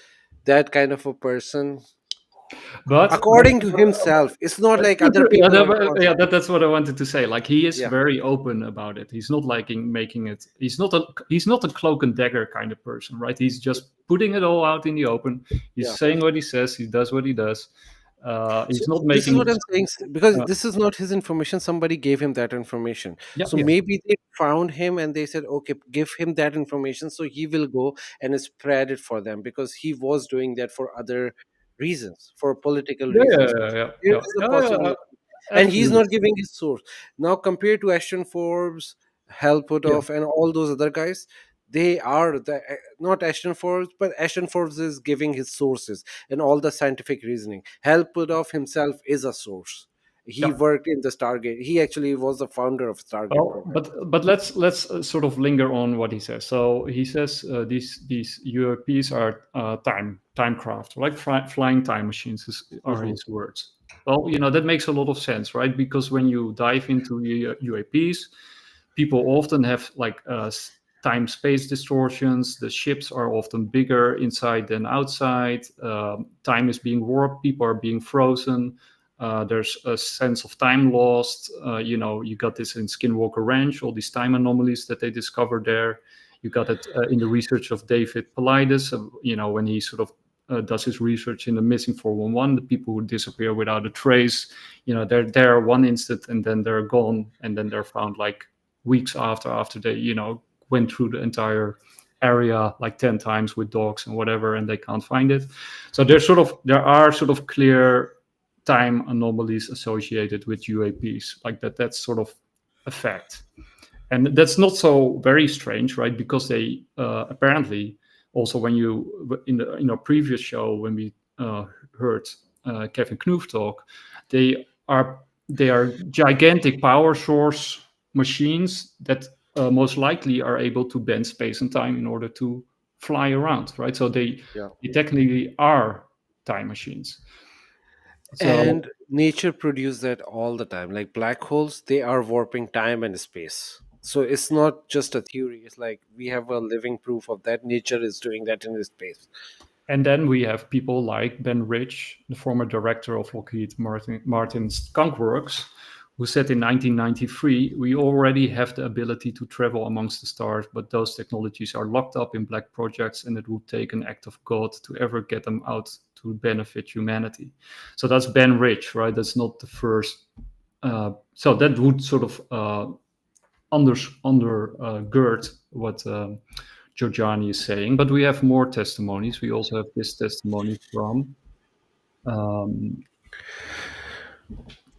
that kind of a person. But According to himself, it's not like other people. That's what I wanted to say. Like, he is very open about it. He's not making it. He's not a cloak and dagger kind of person, right? He's just putting it all out in the open. He's saying what he says. He does what he does. He's not making. This is what I'm saying, because this is not his information. Somebody gave him that information. Maybe they found him and they said, okay, give him that information, so he will go and spread it for them, because he was doing that for other reasons, for political reasons. There is a possibility. And he's not giving his source. Now, compared to Ashton Forbes, Hal Puthoff, and all those other guys, they are not Ashton Forbes, but Ashton Forbes is giving his sources and all the scientific reasoning. Hal Puthoff himself is a source. He worked in the Stargate. He actually was the founder of Stargate. But let's sort of linger on what he says. So he says these UAPs are time craft, like flying time machines are his words. Well, that makes a lot of sense, right? Because when you dive into UAPs, people often have like time-space distortions. The ships are often bigger inside than outside. Time is being warped. People are being frozen. There's a sense of time lost. You got this in Skinwalker Ranch, all these time anomalies that they discovered there. You got it in the research of David Paulides, when he sort of does his research in the missing 411, the people who disappear without a trace. They're there one instant and then they're gone, and then they're found like weeks after they, went through the entire area like 10 times with dogs and whatever, and they can't find it. So there are sort of clear time anomalies associated with UAPs, like that's sort of a fact. And that's not so very strange, right? Because they apparently also, when you in our previous show, when we heard Kevin Knuth talk, they are gigantic power source machines that most likely are able to bend space and time in order to fly around, right? So they technically are time machines. And nature produces that all the time. Like black holes, they are warping time and space. So it's not just a theory. It's like we have a living proof of that. Nature is doing that in space. And then we have people like Ben Rich, the former director of Lockheed Martin's Skunk Works, who said in 1993, we already have the ability to travel amongst the stars, but those technologies are locked up in black projects, and it would take an act of God to ever get them out to benefit humanity. So that's Ben Rich, right? That's not the first. So that would sort of undergird what Giorgiani is saying. But we have more testimonies. We also have this testimony from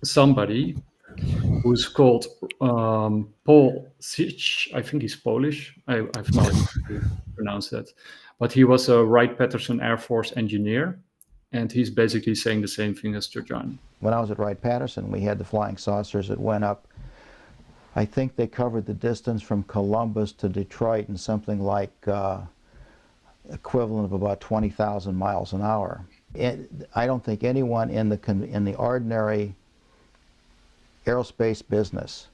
somebody who's called Paul Sich. I think he's Polish. I've no idea how to pronounce that. But he was a Wright-Patterson Air Force engineer. And he's basically saying the same thing as Georgiani. When I was at Wright-Patterson, we had the flying saucers that went up. I think they covered the distance from Columbus to Detroit in something like equivalent of about 20,000 miles an hour. I don't think anyone in the ordinary aerospace business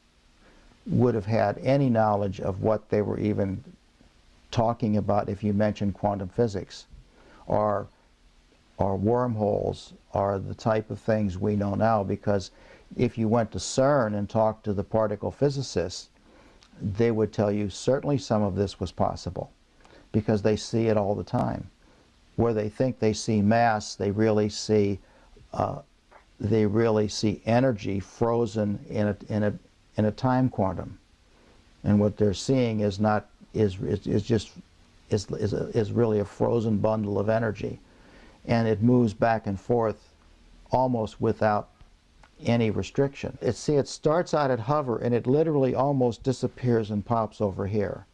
would have had any knowledge of what they were even talking about if you mentioned quantum physics or wormholes or the type of things we know now, because if you went to CERN and talked to the particle physicists, they would tell you certainly some of this was possible because they see it all the time. Where they think they see mass, they really see energy frozen in a time quantum, and what they're seeing is really a frozen bundle of energy, and it moves back and forth almost without any restriction. It starts out at hover and it literally almost disappears and pops over here.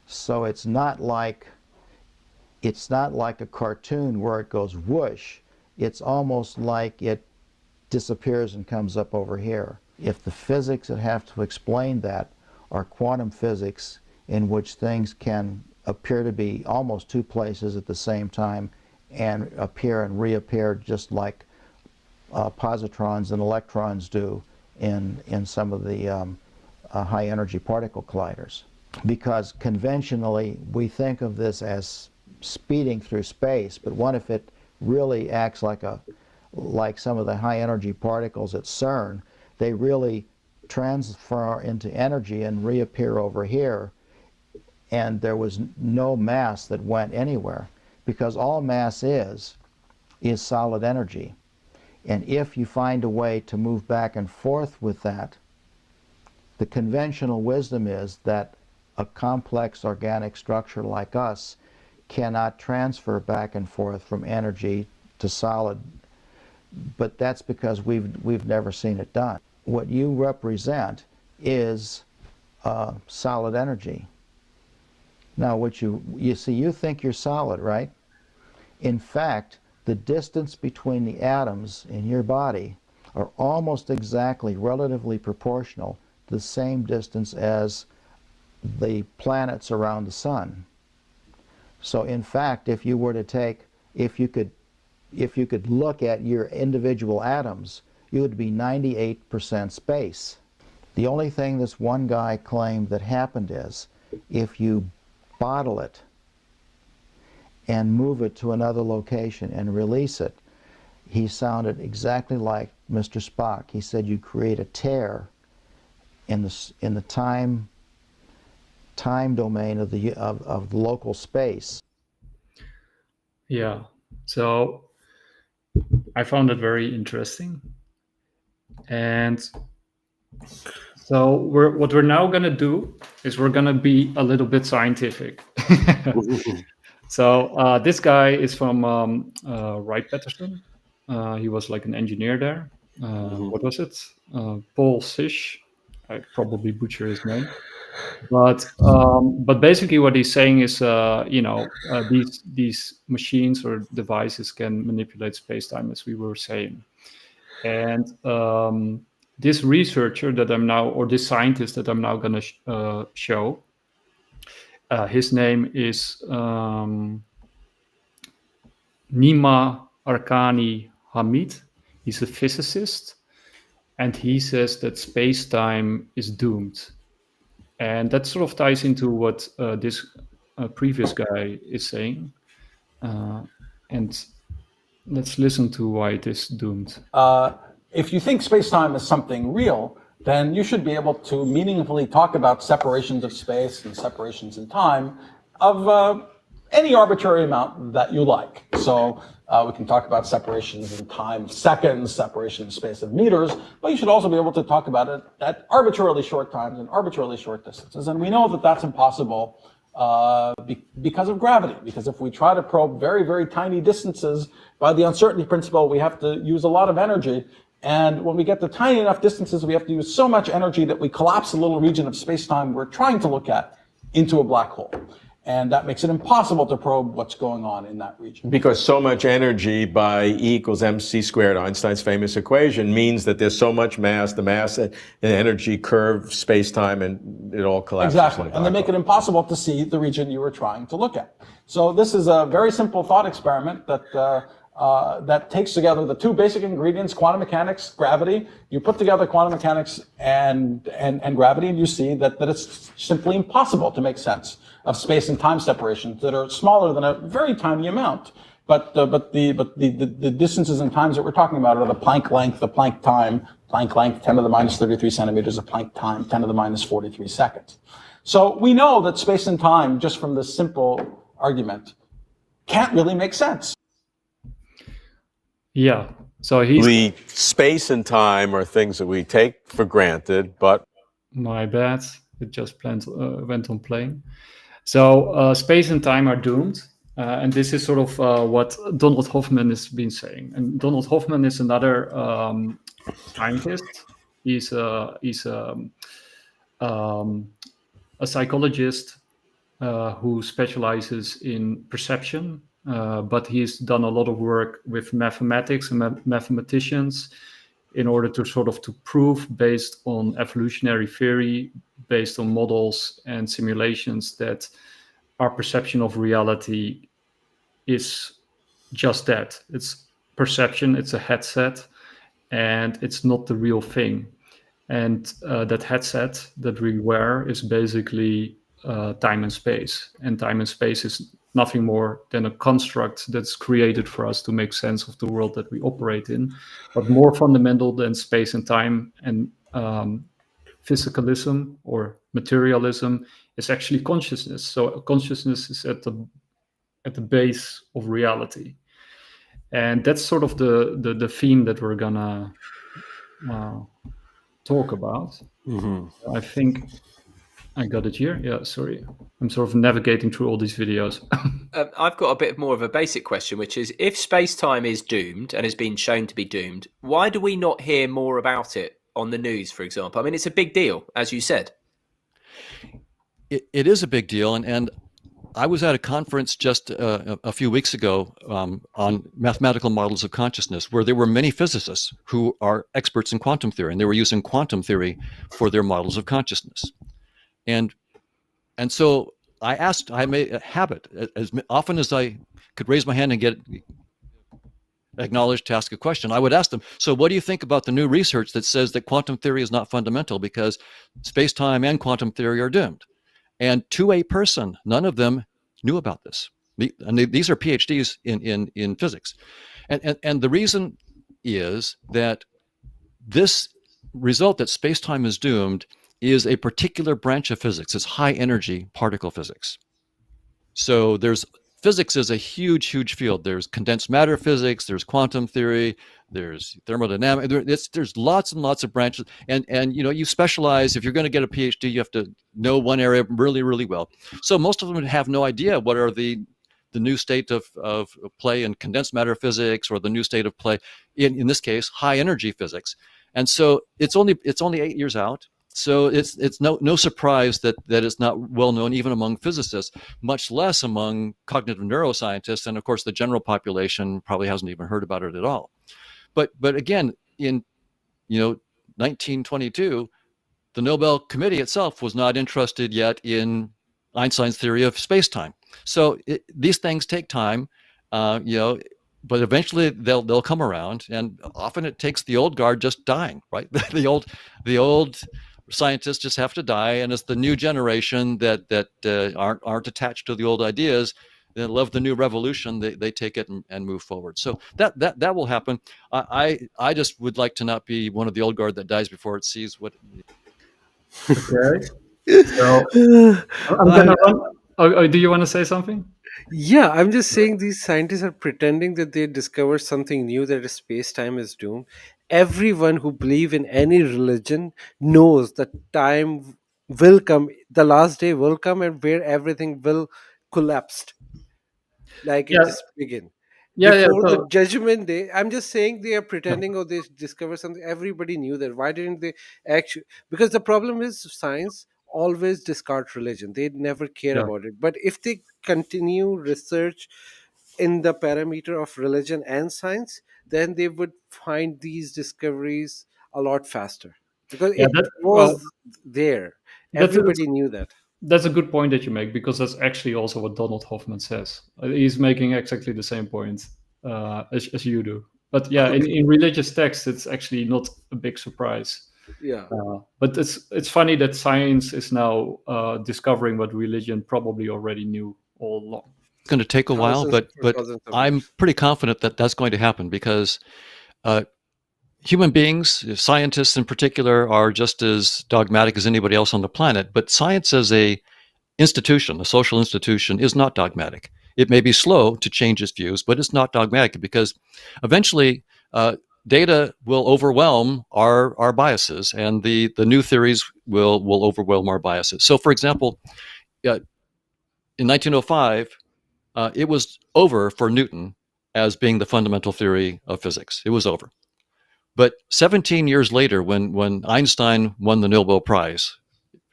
So it's not like a cartoon where it goes whoosh. It's almost like it disappears and comes up over here. If the physics that have to explain that are quantum physics in which things can appear to be almost two places at the same time and appear and reappear just like positrons and electrons do in some of the high energy particle colliders. Because conventionally we think of this as speeding through space, but what if it really acts like some of the high energy particles at CERN? They really transfer into energy and reappear over here, and there was no mass that went anywhere, because all mass is solid energy. And if you find a way to move back and forth with that, the conventional wisdom is that a complex organic structure like us cannot transfer back and forth from energy to solid, but that's because we've never seen it done. What you represent is solid energy. Now, what you see, you think you're solid, right? In fact, the distance between the atoms in your body are almost exactly relatively proportional to the same distance as the planets around the sun. So in fact, if you could look at your individual atoms, you would be 98% space. The only thing this one guy claimed that happened is if you bottle it and move it to another location and release it, he sounded exactly like Mr. Spock. He said you create a tear in the time domain of the local space. Yeah, so I found it very interesting, and so what we're now gonna do is we're gonna be a little bit scientific. So this guy is from Wright-Patterson. He was like an engineer there. What was it? Paul Sish. I probably butcher his name. But basically what he's saying is, these machines or devices can manipulate space-time, as we were saying. And this researcher that I'm now, or this scientist that I'm now going to show, his name is Nima Arkani Hamid. He's a physicist, and he says that space-time is doomed. And that sort of ties into what this previous guy is saying. And let's listen to why it is doomed. If you think space-time is something real, then you should be able to meaningfully talk about separations of space and separations in time of any arbitrary amount that you like. So we can talk about separations in time of seconds, separation in space of meters, but you should also be able to talk about it at arbitrarily short times and arbitrarily short distances. And we know that that's impossible because of gravity, because if we try to probe very, very tiny distances by the uncertainty principle, we have to use a lot of energy. And when we get to tiny enough distances, we have to use so much energy that we collapse the little region of space-time we're trying to look at into a black hole. And that makes it impossible to probe what's going on in that region. Because so much energy by E equals mc squared, Einstein's famous equation, means that there's so much mass, the mass and energy curve, space-time, and it all collapses. Exactly. And they make it impossible to see the region you were trying to look at. So this is a very simple thought experiment that takes together the two basic ingredients, quantum mechanics, gravity. You put together quantum mechanics and gravity, and you see that it's simply impossible to make sense of space and time separations that are smaller than a very tiny amount. But the distances and times that we're talking about are the Planck length, the Planck time, Planck length 10 to the minus 33 centimeters, the Planck time 10 to the minus 43 seconds. So we know that space and time, just from this simple argument, can't really make sense. Yeah. So space and time are things that we take for granted, but my bad. It just went on plane. So space and time are doomed. And this is sort of what Donald Hoffman has been saying. And Donald Hoffman is another scientist. He's a psychologist who specializes in perception, but he's done a lot of work with mathematics and mathematicians in order to to prove, based on evolutionary theory, based on models and simulations, that our perception of reality is just that. It's perception, it's a headset, and it's not the real thing. And that headset that we wear is basically time and space. And time and space is nothing more than a construct that's created for us to make sense of the world that we operate in. But more fundamental than space and time and physicalism or materialism is actually consciousness. So consciousness is at the base of reality. And that's sort of the theme that we're gonna talk about. I think I got it here. Yeah, sorry. I'm sort of navigating through all these videos. I've got a bit more of a basic question, which is, if space-time is doomed and has been shown to be doomed, why do we not hear more about it on the news, for example? I mean, it's a big deal, as you said. It is a big deal. And I was at a conference just a few weeks ago on mathematical models of consciousness, where there were many physicists who are experts in quantum theory, and they were using quantum theory for their models of consciousness. And so I made a habit, as often as I could raise my hand and get acknowledged to ask a question, I would ask them, so what do you think about the new research that says that quantum theory is not fundamental because space-time and quantum theory are doomed? And to a person, none of them knew about this. And these are PhDs in physics. And the reason is that this result that space-time is doomed is a particular branch of physics. It's high energy particle physics. So physics is a huge, huge field. There's condensed matter physics, there's quantum theory, there's thermodynamics, there's lots and lots of branches. And you specialize. If you're going to get a PhD, you have to know one area really, really well. So most of them have no idea what are the new state of play in condensed matter physics, or the new state of play in this case, high energy physics. And so it's only 8 years out. So it's no surprise that it's not well known even among physicists, much less among cognitive neuroscientists, and of course the general population probably hasn't even heard about it at all. But again, in 1922, the Nobel Committee itself was not interested yet in Einstein's theory of space-time. So these things take time, but eventually they'll come around, and often it takes the old guard just dying, right? the old scientists just have to die, and it's the new generation that aren't attached to the old ideas, that love the new revolution. They take it and move forward. So that will happen. I just would like to not be one of the old guard that dies before it sees what. Okay. So I'm gonna run. Oh, do you want to say something? Yeah, I'm just saying these scientists are pretending that they discovered something new, that space-time is doomed. Everyone who believes in any religion knows that time will come, the last day will come, and where everything will collapse. Like it just begin. Before the judgment day. I'm just saying they are pretending, they discover something. Everybody knew that. Why didn't they actually? Because the problem is science always discard religion. They never care Yeah. about it. But if they continue research in the parameter of religion and science, then they would find these discoveries a lot faster, because Yeah, it that well, was there. that's Everybody knew that. that's a good point that you make, because that's actually also what Donald Hoffman says. He's making exactly the same point as you do. But yeah, Okay. in religious texts, it's actually not a big surprise. Yeah. But it's funny that science is now discovering what religion probably already knew all along. It's going to take a while, but Thousands of I'm years. pretty confident that that's going to happen, because human beings, scientists in particular, are just as dogmatic as anybody else on the planet. But science as a institution, a social institution, is not dogmatic. It may be slow to change its views, but it's not dogmatic, because eventually data will overwhelm our biases, and the new theories will overwhelm our biases. So, for example, in 1905, it was over for Newton as being the fundamental theory of physics. It was over. But 17 years later, when Einstein won the Nobel Prize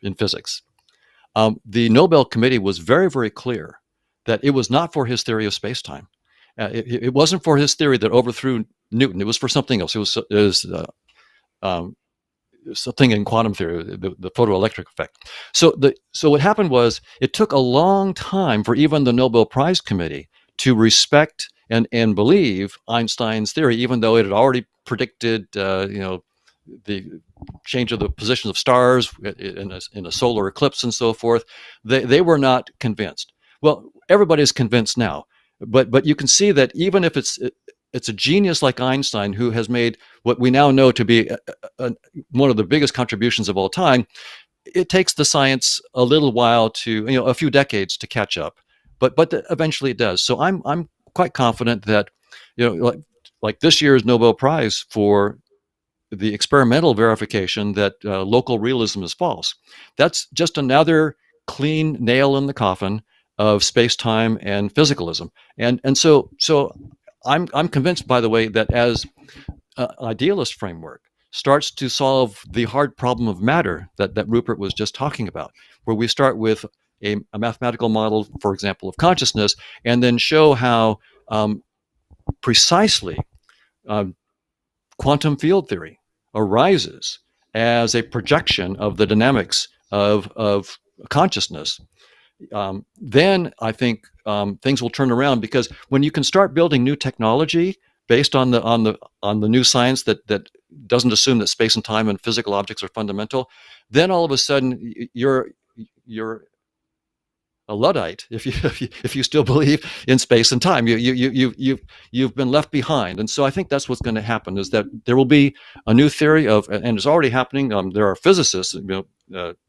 in physics, the Nobel Committee was very, very clear that it was not for his theory of space-time. It wasn't for his theory that overthrew Newton. It was for something else. It was something in quantum theory, the photoelectric effect. So what happened was, it took a long time for even the Nobel Prize Committee to respect and believe Einstein's theory, even though it had already predicted, the change of the positions of stars in a solar eclipse and so forth. They were not convinced. Well, everybody's convinced now, but you can see that even if it's a genius like Einstein, who has made what we now know to be one of the biggest contributions of all time, it takes the science a little while to, a few decades to catch up, but eventually it does. So I'm quite confident that, like this year's Nobel Prize for the experimental verification that local realism is false. That's just another clean nail in the coffin of space-time and physicalism. And so I'm convinced, by the way, that as an idealist framework starts to solve the hard problem of matter that Rupert was just talking about, where we start with a mathematical model, for example, of consciousness, and then show how precisely quantum field theory arises as a projection of the dynamics of consciousness, then I think things will turn around, because when you can start building new technology based on the new science that doesn't assume that space and time and physical objects are fundamental, then all of a sudden you're a Luddite if you still believe in space and time. You've been left behind. And so I think that's what's going to happen, is that there will be a new theory of, and it's already happening. There are physicists, Nima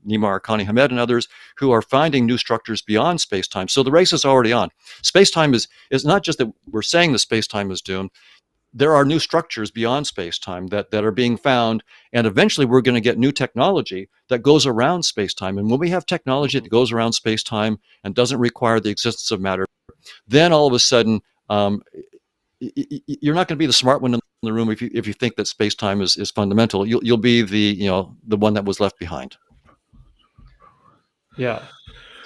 Arkani Hamed and others, who are finding new structures beyond space time. So the race is already on. Space time is not just that we're saying the space time is doomed. There are new structures beyond space-time that are being found, and eventually we're going to get new technology that goes around space-time. And when we have technology that goes around space-time and doesn't require the existence of matter, then all of a sudden you're not going to be the smart one in the room if you think that space-time is fundamental. You'll be the one that was left behind. Yeah.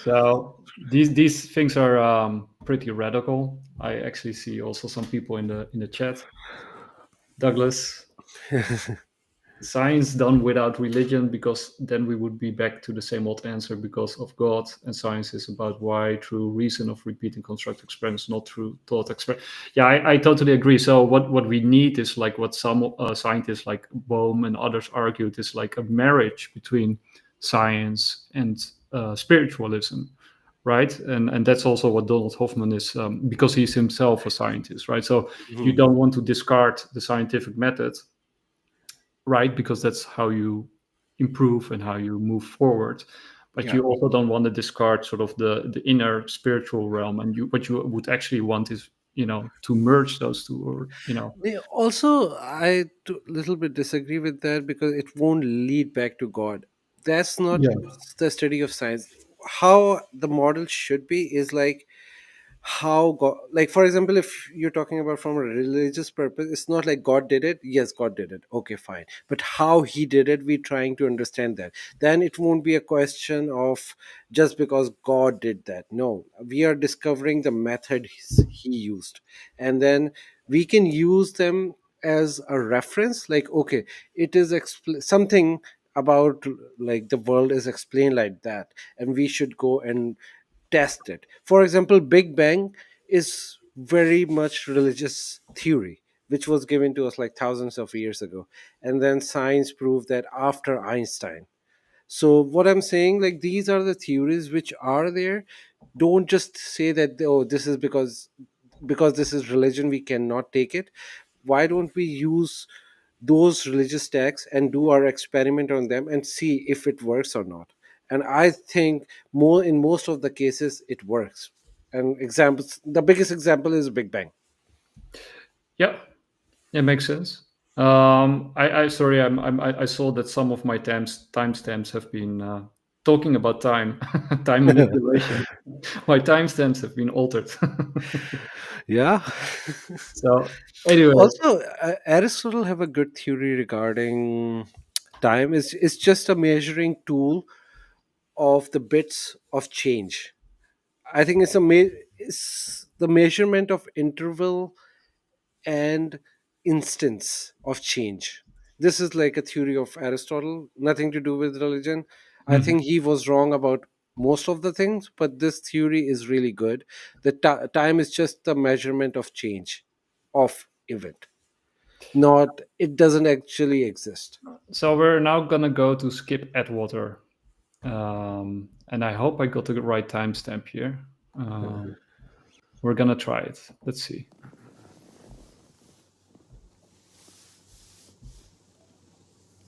So these things are pretty radical. I actually see also some people in the chat. Douglas, science done without religion, because then we would be back to the same old answer, because of God, and science is about why through reason of repeating construct experiments, not through thought experiment. Yeah, I totally agree. So what we need is, like what some scientists like Bohm and others argued, is like a marriage between science and spiritualism, right? And that's also what Donald Hoffman is, because he's himself a scientist, right? So you don't want to discard the scientific method, right? Because that's how you improve and how you move forward. But you also don't want to discard sort of the inner spiritual realm. And what you would actually want is, to merge those two, or Also, I a little bit disagree with that, because it won't lead back to God. That's not Yeah. the study of science. How the model should be is like, how God, like for example, if you're talking about from a religious purpose, it's not like God did it. Yes, God did it. Okay, fine. But how he did it, we're trying to understand that. Then it won't be a question of just because God did that. No, we are discovering the method he used. And then we can use them as a reference. Like, okay, it is something about like the world is explained like that. And we should go and test it. For example, Big Bang is very much religious theory, which was given to us like thousands of years ago. And then science proved that after Einstein. So what I'm saying, like these are the theories which are there. Don't just say that, oh, this is because this is religion, we cannot take it. Why don't we use those religious texts and do our experiment on them and see if it works or not? And I think more in most of the cases it works. And examples, the biggest example is Big Bang. Yeah, it makes sense. I sorry, I saw that some of my timestamps have been talking about time, time manipulation. My timestamps have been altered. Yeah. So anyway, Also, Aristotle have a good theory regarding time. It's just a measuring tool of the bits of change. I think it's the measurement of interval and instance of change. This is like a theory of Aristotle, nothing to do with religion. I think he was wrong about most of the things, but this theory is really good. The time is just the measurement of change of event, not it doesn't actually exist. so we're now gonna go to Skip Atwater, and I hope I got the right timestamp here. We're gonna try it. Let's see.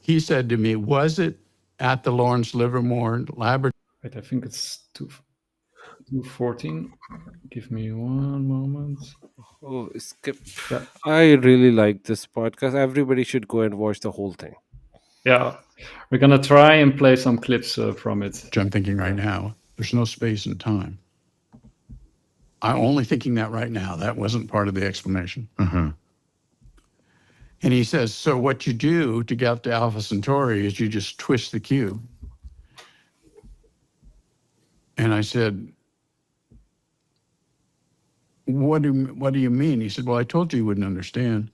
He said to me, was it at the Lawrence Livermore Laboratory? Wait, I think it's 2:14. Give me one moment. Oh, Skip. Yeah. I really like this podcast. Everybody should go and watch the whole thing. Yeah, we're gonna try and play some clips from it. Which I'm thinking right now, there's no space and time. I'm only thinking that right now. That wasn't part of the explanation. And he says, so what you do to get to Alpha Centauri is you just twist the cube. And I said, what do you mean? He said, well, I told you wouldn't understand.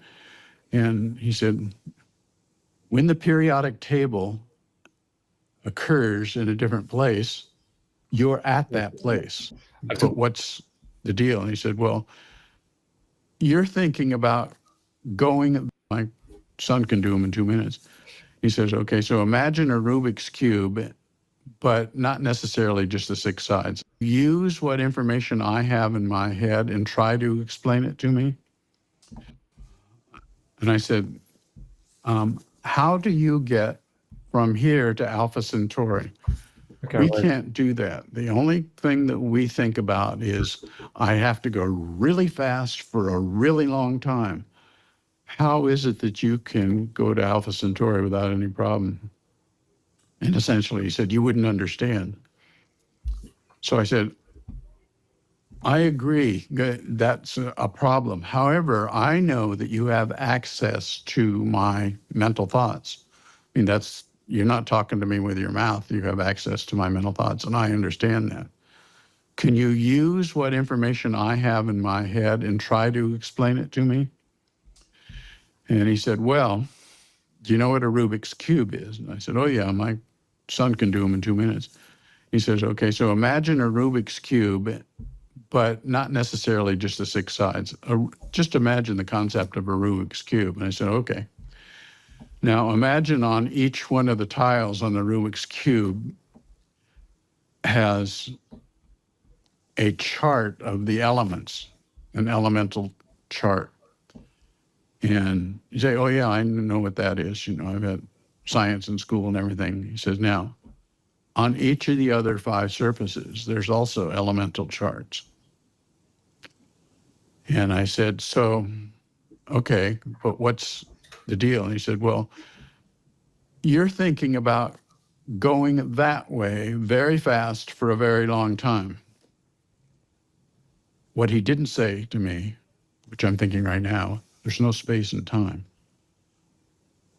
And he said, when the periodic table occurs in a different place, you're at that place. But what's the deal? And he said, well, you're thinking about going, my son can do them in 2 minutes. He says, okay, so imagine a Rubik's Cube, but not necessarily just the 6 sides. Use what information I have in my head and try to explain it to me. And I said, how do you get from here to Alpha Centauri? Okay, we right. can't do that. The only thing that we think about is I have to go really fast for a really long time. How is it that you can go to Alpha Centauri without any problem? And essentially he said, you wouldn't understand. So I said, I agree that's a problem. However, I know that you have access to my mental thoughts. I mean, you're not talking to me with your mouth. You have access to my mental thoughts, and I understand that. Can you use what information I have in my head and try to explain it to me? And he said, well, do you know what a Rubik's Cube is? And I said, oh, yeah, my son can do them in 2 minutes. He says, okay, so imagine a Rubik's Cube, but not necessarily just the 6 sides. Just imagine the concept of a Rubik's Cube. And I said, okay. Now imagine on each one of the tiles on the Rubik's Cube has a chart of the elements, an elemental chart. And you say, oh yeah, I know what that is. You know, I've had science in school and everything. He says, now, on each of the other 5 surfaces, there's also elemental charts. And I said, so, okay, but what's the deal? And he said, well, you're thinking about going that way very fast for a very long time. What he didn't say to me, which I'm thinking right now, there's no space and time.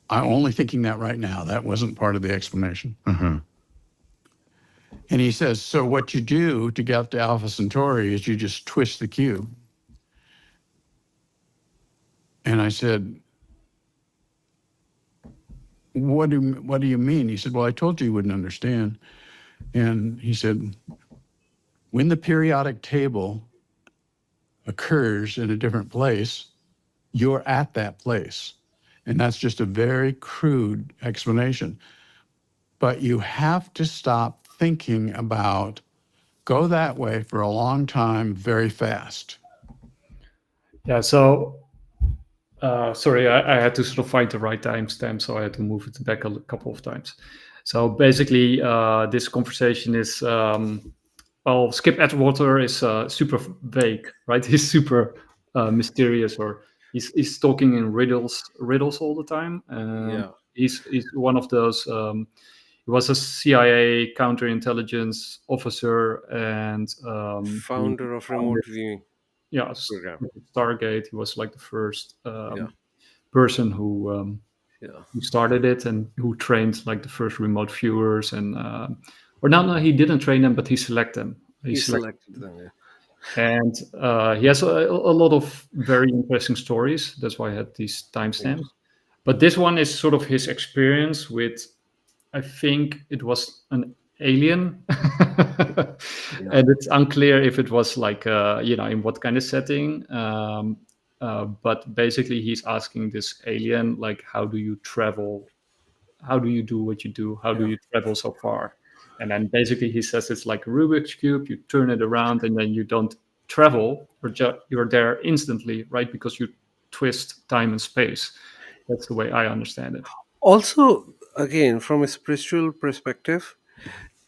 I'm only thinking that right now. That wasn't part of the explanation. Mm-hmm. And he says, so what you do to get to Alpha Centauri is you just twist the cube. And I said, what do you mean? He said, well, I told you wouldn't understand. And he said, when the periodic table occurs in a different place, you're at that place. And that's just a very crude explanation. But you have to stop thinking about go that way for a long time very fast. Yeah, so sorry, I had to sort of find the right timestamp, so I had to move it back a couple of times. So basically, this conversation is, well, Skip Atwater is super vague, right? He's super mysterious, or he's talking in riddles all the time. Yeah. He's one of those. He was a CIA counterintelligence officer and founder of remote viewing. Yeah, program. Stargate. He was like the first person who started it and who trained like the first remote viewers. And or no, he didn't train them, but he selected them. He selected them. Yeah. And he has a lot of very interesting stories. That's why I had these timestamps. But this one is sort of his experience with, I think it was an alien. And it's unclear if it was like, in what kind of setting. But basically he's asking this alien, like, how do you travel? How do you do what you do? How do you travel so far? And then basically he says it's like a Rubik's Cube. You turn it around and then you don't travel, you're there instantly, right? Because you twist time and space. That's the way I understand it. Also, again, from a spiritual perspective,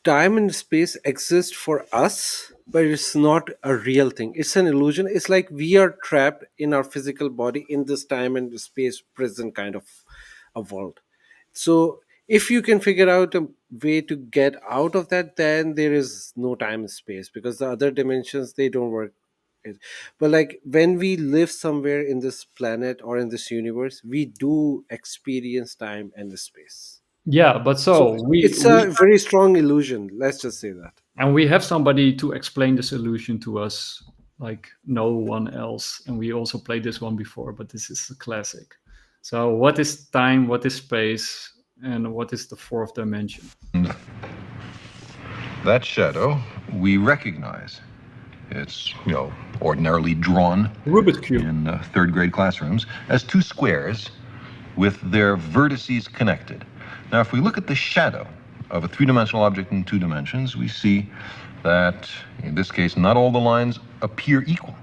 time and space exist for us, but it's not a real thing. It's an illusion. It's like we are trapped in our physical body in this time and space present kind of a world. So if you can figure out a way to get out of that, then there is no time and space, because the other dimensions, they don't work. But like when we live somewhere in this planet or in this universe, we do experience time and the space. Yeah, but it's a very strong illusion. Let's just say that. And we have somebody to explain this illusion to us, like no one else. And we also played this one before, but this is a classic. So what is time? What is space? And what is the fourth dimension? That shadow we recognize. It's, ordinarily drawn Rubik's Cube in third grade classrooms as two squares with their vertices connected. Now, if we look at the shadow of a three-dimensional object in two dimensions, we see that, in this case, not all the lines appear equal.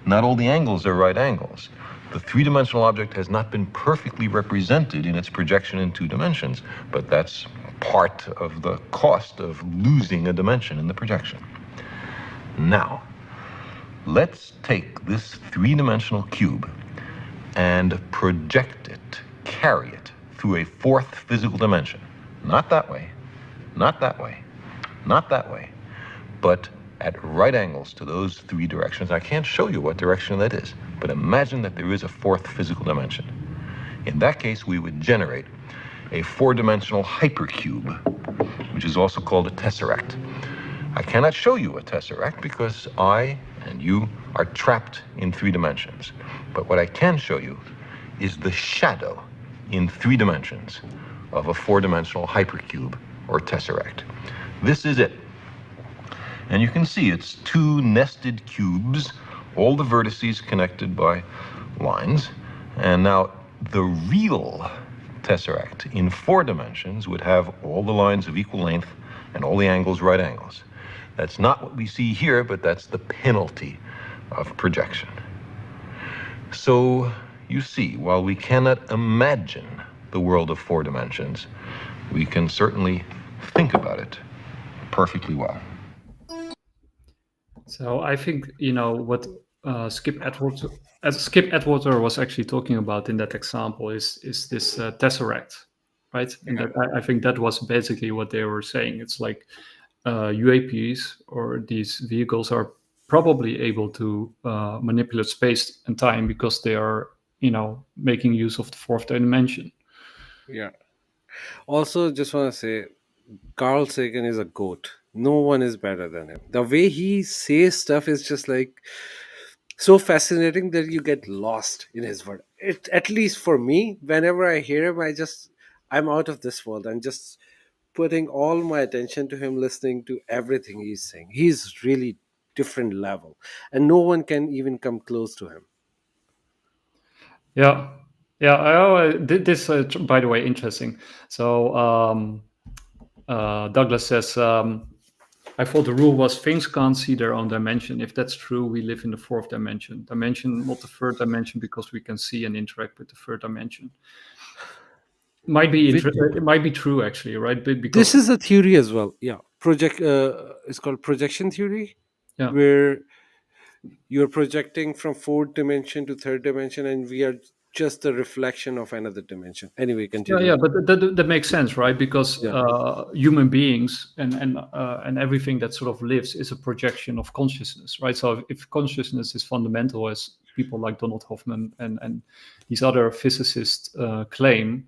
Not all the angles are right angles. The three-dimensional object has not been perfectly represented in its projection in two dimensions, but that's part of the cost of losing a dimension in the projection. Now, let's take this three-dimensional cube and project it, carry it through a fourth physical dimension. Not that way, not that way, not that way, but at right angles to those three directions. I can't show you what direction that is, but imagine that there is a fourth physical dimension. In that case, we would generate a four-dimensional hypercube, which is also called a tesseract. I cannot show you a tesseract because I and you are trapped in three dimensions. But what I can show you is the shadow in three dimensions of a four-dimensional hypercube or tesseract. This is it. And you can see it's two nested cubes, all the vertices connected by lines. And now the real tesseract in four dimensions would have all the lines of equal length and all the angles right angles. That's not what we see here, but that's the penalty of projection. So you see, while we cannot imagine the world of four dimensions, we can certainly think about it perfectly well. So I think, what Skip Atwater was actually talking about in that example is this tesseract, right? And I think that was basically what they were saying. It's like UAPs, or these vehicles, are probably able to manipulate space and time because they are, making use of the fourth dimension. Yeah. Also, just want to say, Carl Sagan is a goat. No one is better than him. The way he says stuff is just like so fascinating that you get lost in his word. At least for me, whenever I hear him, I'm out of this world. I'm just putting all my attention to him, listening to everything he's saying. He's really different level, and no one can even come close to him. Yeah. I did this, by the way, interesting. So Douglas says, I thought the rule was things can't see their own dimension. If that's true, we live in the fourth dimension, not the third dimension, because we can see and interact with the third dimension. It might be true, actually, right? Because this is a theory as well. Yeah, it's called projection theory, where you're projecting from fourth dimension to third dimension, and we are just a reflection of another dimension. Anyway, continue. Yeah, but that makes sense, right? Because human beings and everything that sort of lives is a projection of consciousness, right? So if consciousness is fundamental, as people like Donald Hoffman and these other physicists claim,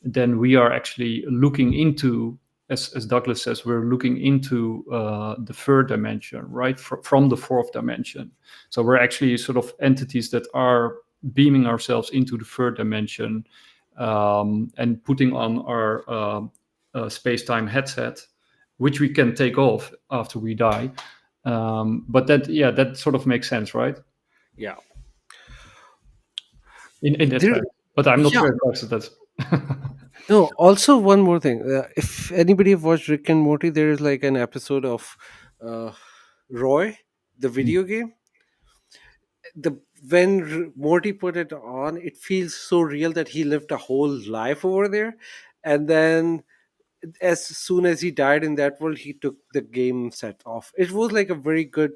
then we are actually looking into, as Douglas says, we're looking into the third dimension, right? From the fourth dimension. So we're actually sort of entities that are beaming ourselves into the third dimension and putting on our space-time headset, which we can take off after we die. But that sort of makes sense, right? Yeah. In that way. But I'm not sure if that's... No, also one more thing. If anybody have watched Rick and Morty, there is like an episode of Roy, the video game. When Morty put it on, it feels so real that he lived a whole life over there, and then as soon as he died in that world, he took the game set off. It was like a very good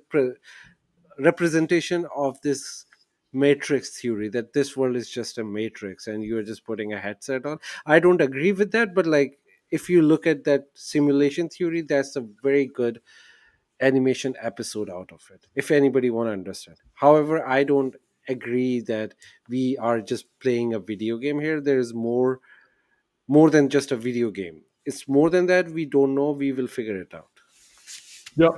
representation of this matrix theory, that this world is just a matrix and you're just putting a headset on. I don't agree with that, but like if you look at that simulation theory, that's a very good animation episode out of it, if anybody want to understand. However, I don't agree that we are just playing a video game here. There is more than just a video game. It's more than that. We don't know. We will figure it out. Yeah.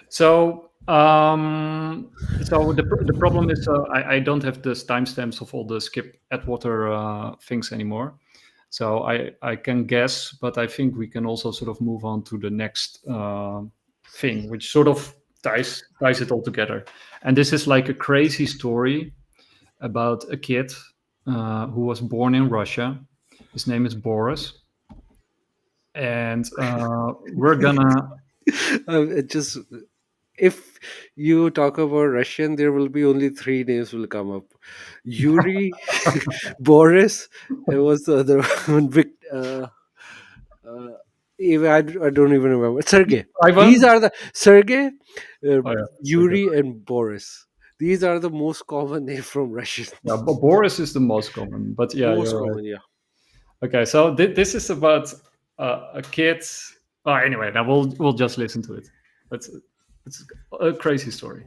So the problem is I don't have the timestamps of all the Skip Atwater things anymore. So I can guess, but I think we can also sort of move on to the next thing, which sort of ties it all together. And this is like a crazy story about a kid who was born in Russia. His name is Boris. And we're gonna... If you talk about Russian, there will be only 3 names will come up: Yuri, Boris, and what's the other one? I don't even remember. Sergey. These are the Sergey, Yuri, and Boris. These are the most common names from Russian. Yeah, but Boris is the most common. But yeah, most common. Right. Yeah. Okay, so this is about a kid. Anyway, now we'll just listen to it. It's a crazy story.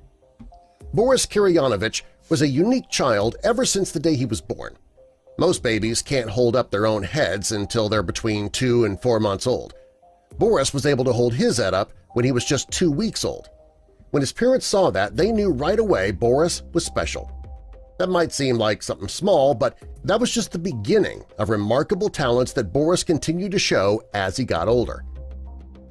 Boris Kiryanovich was a unique child ever since the day he was born. Most babies can't hold up their own heads until they're between 2 and 4 months old. Boris was able to hold his head up when he was just 2 weeks old. When his parents saw that, they knew right away Boris was special. That might seem like something small, but that was just the beginning of remarkable talents that Boris continued to show as he got older.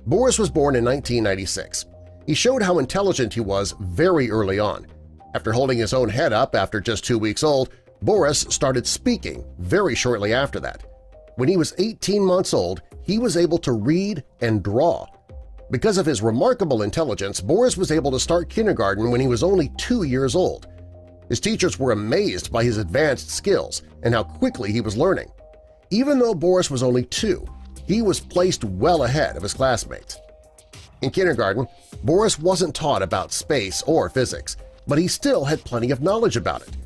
Boris was born in 1996. He showed how intelligent he was very early on. After holding his own head up after just 2 weeks old, Boris started speaking very shortly after that. When he was 18 months old, he was able to read and draw. Because of his remarkable intelligence, Boris was able to start kindergarten when he was only 2 years old. His teachers were amazed by his advanced skills and how quickly he was learning. Even though Boris was only 2, he was placed well ahead of his classmates. In kindergarten, Boris wasn't taught about space or physics, but he still had plenty of knowledge about it.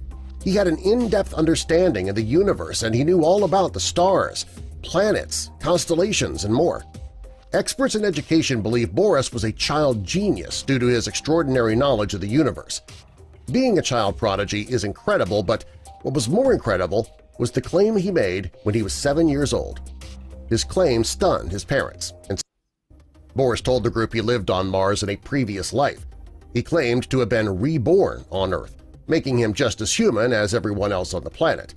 He had an in-depth understanding of the universe and he knew all about the stars, planets, constellations, and more. Experts in education believe Boris was a child genius due to his extraordinary knowledge of the universe. Being a child prodigy is incredible, but what was more incredible was the claim he made when he was 7 years old. His claim stunned his parents. And Boris told the group he lived on Mars in a previous life. He claimed to have been reborn on Earth, making him just as human as everyone else on the planet.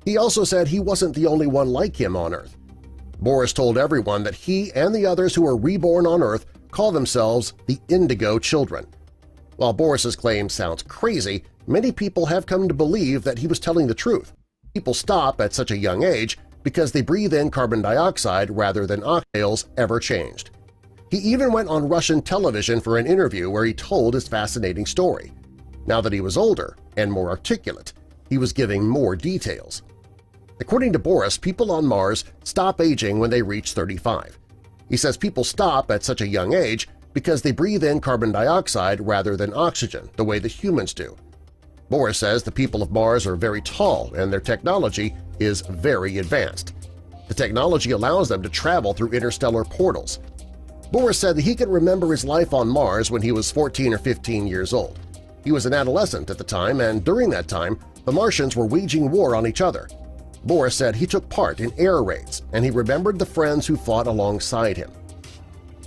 He also said he wasn't the only one like him on Earth. Boris told everyone that he and the others who were reborn on Earth call themselves the Indigo Children. While Boris's claim sounds crazy, many people have come to believe that he was telling the truth. People stop at such a young age because they breathe in carbon dioxide rather than oxygens ever changed. He even went on Russian television for an interview where he told his fascinating story. Now that he was older and more articulate, he was giving more details. According to Boris, people on Mars stop aging when they reach 35. He says people stop at such a young age because they breathe in carbon dioxide rather than oxygen, the way that humans do. Boris says the people of Mars are very tall and their technology is very advanced. The technology allows them to travel through interstellar portals. Boris said that he could remember his life on Mars when he was 14 or 15 years old. He was an adolescent at the time, and during that time, the Martians were waging war on each other. Boris said he took part in air raids, and he remembered the friends who fought alongside him.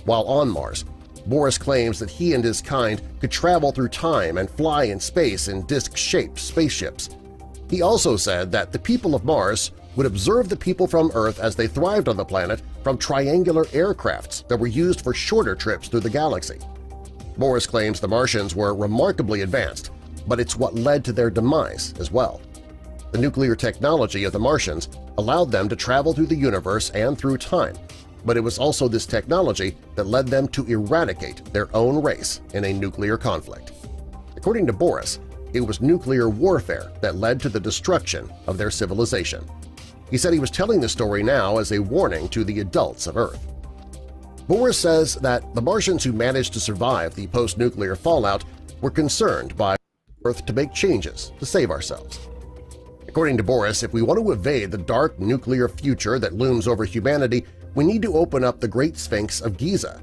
While on Mars, Boris claims that he and his kind could travel through time and fly in space in disc-shaped spaceships. He also said that the people of Mars would observe the people from Earth as they thrived on the planet from triangular aircrafts that were used for shorter trips through the galaxy. Boris claims the Martians were remarkably advanced, but it's what led to their demise as well. The nuclear technology of the Martians allowed them to travel through the universe and through time, but it was also this technology that led them to eradicate their own race in a nuclear conflict. According to Boris, it was nuclear warfare that led to the destruction of their civilization. He said he was telling the story now as a warning to the adults of Earth. Boris says that the Martians who managed to survive the post-nuclear fallout were concerned by Earth to make changes to save ourselves. According to Boris, if we want to evade the dark nuclear future that looms over humanity, we need to open up the Great Sphinx of Giza.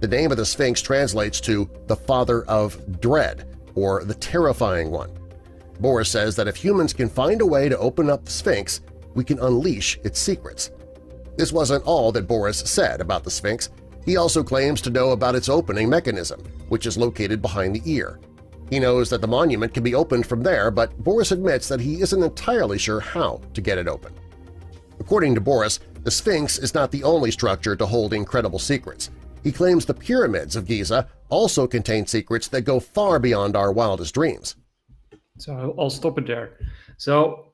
The name of the Sphinx translates to the Father of Dread, or the Terrifying One. Boris says that if humans can find a way to open up the Sphinx, we can unleash its secrets. This wasn't all that Boris said about the Sphinx. He also claims to know about its opening mechanism, which is located behind the ear. He knows that the monument can be opened from there, but Boris admits that he isn't entirely sure how to get it open. According to Boris, the Sphinx is not the only structure to hold incredible secrets. He claims the pyramids of Giza also contain secrets that go far beyond our wildest dreams. So I'll stop it there. So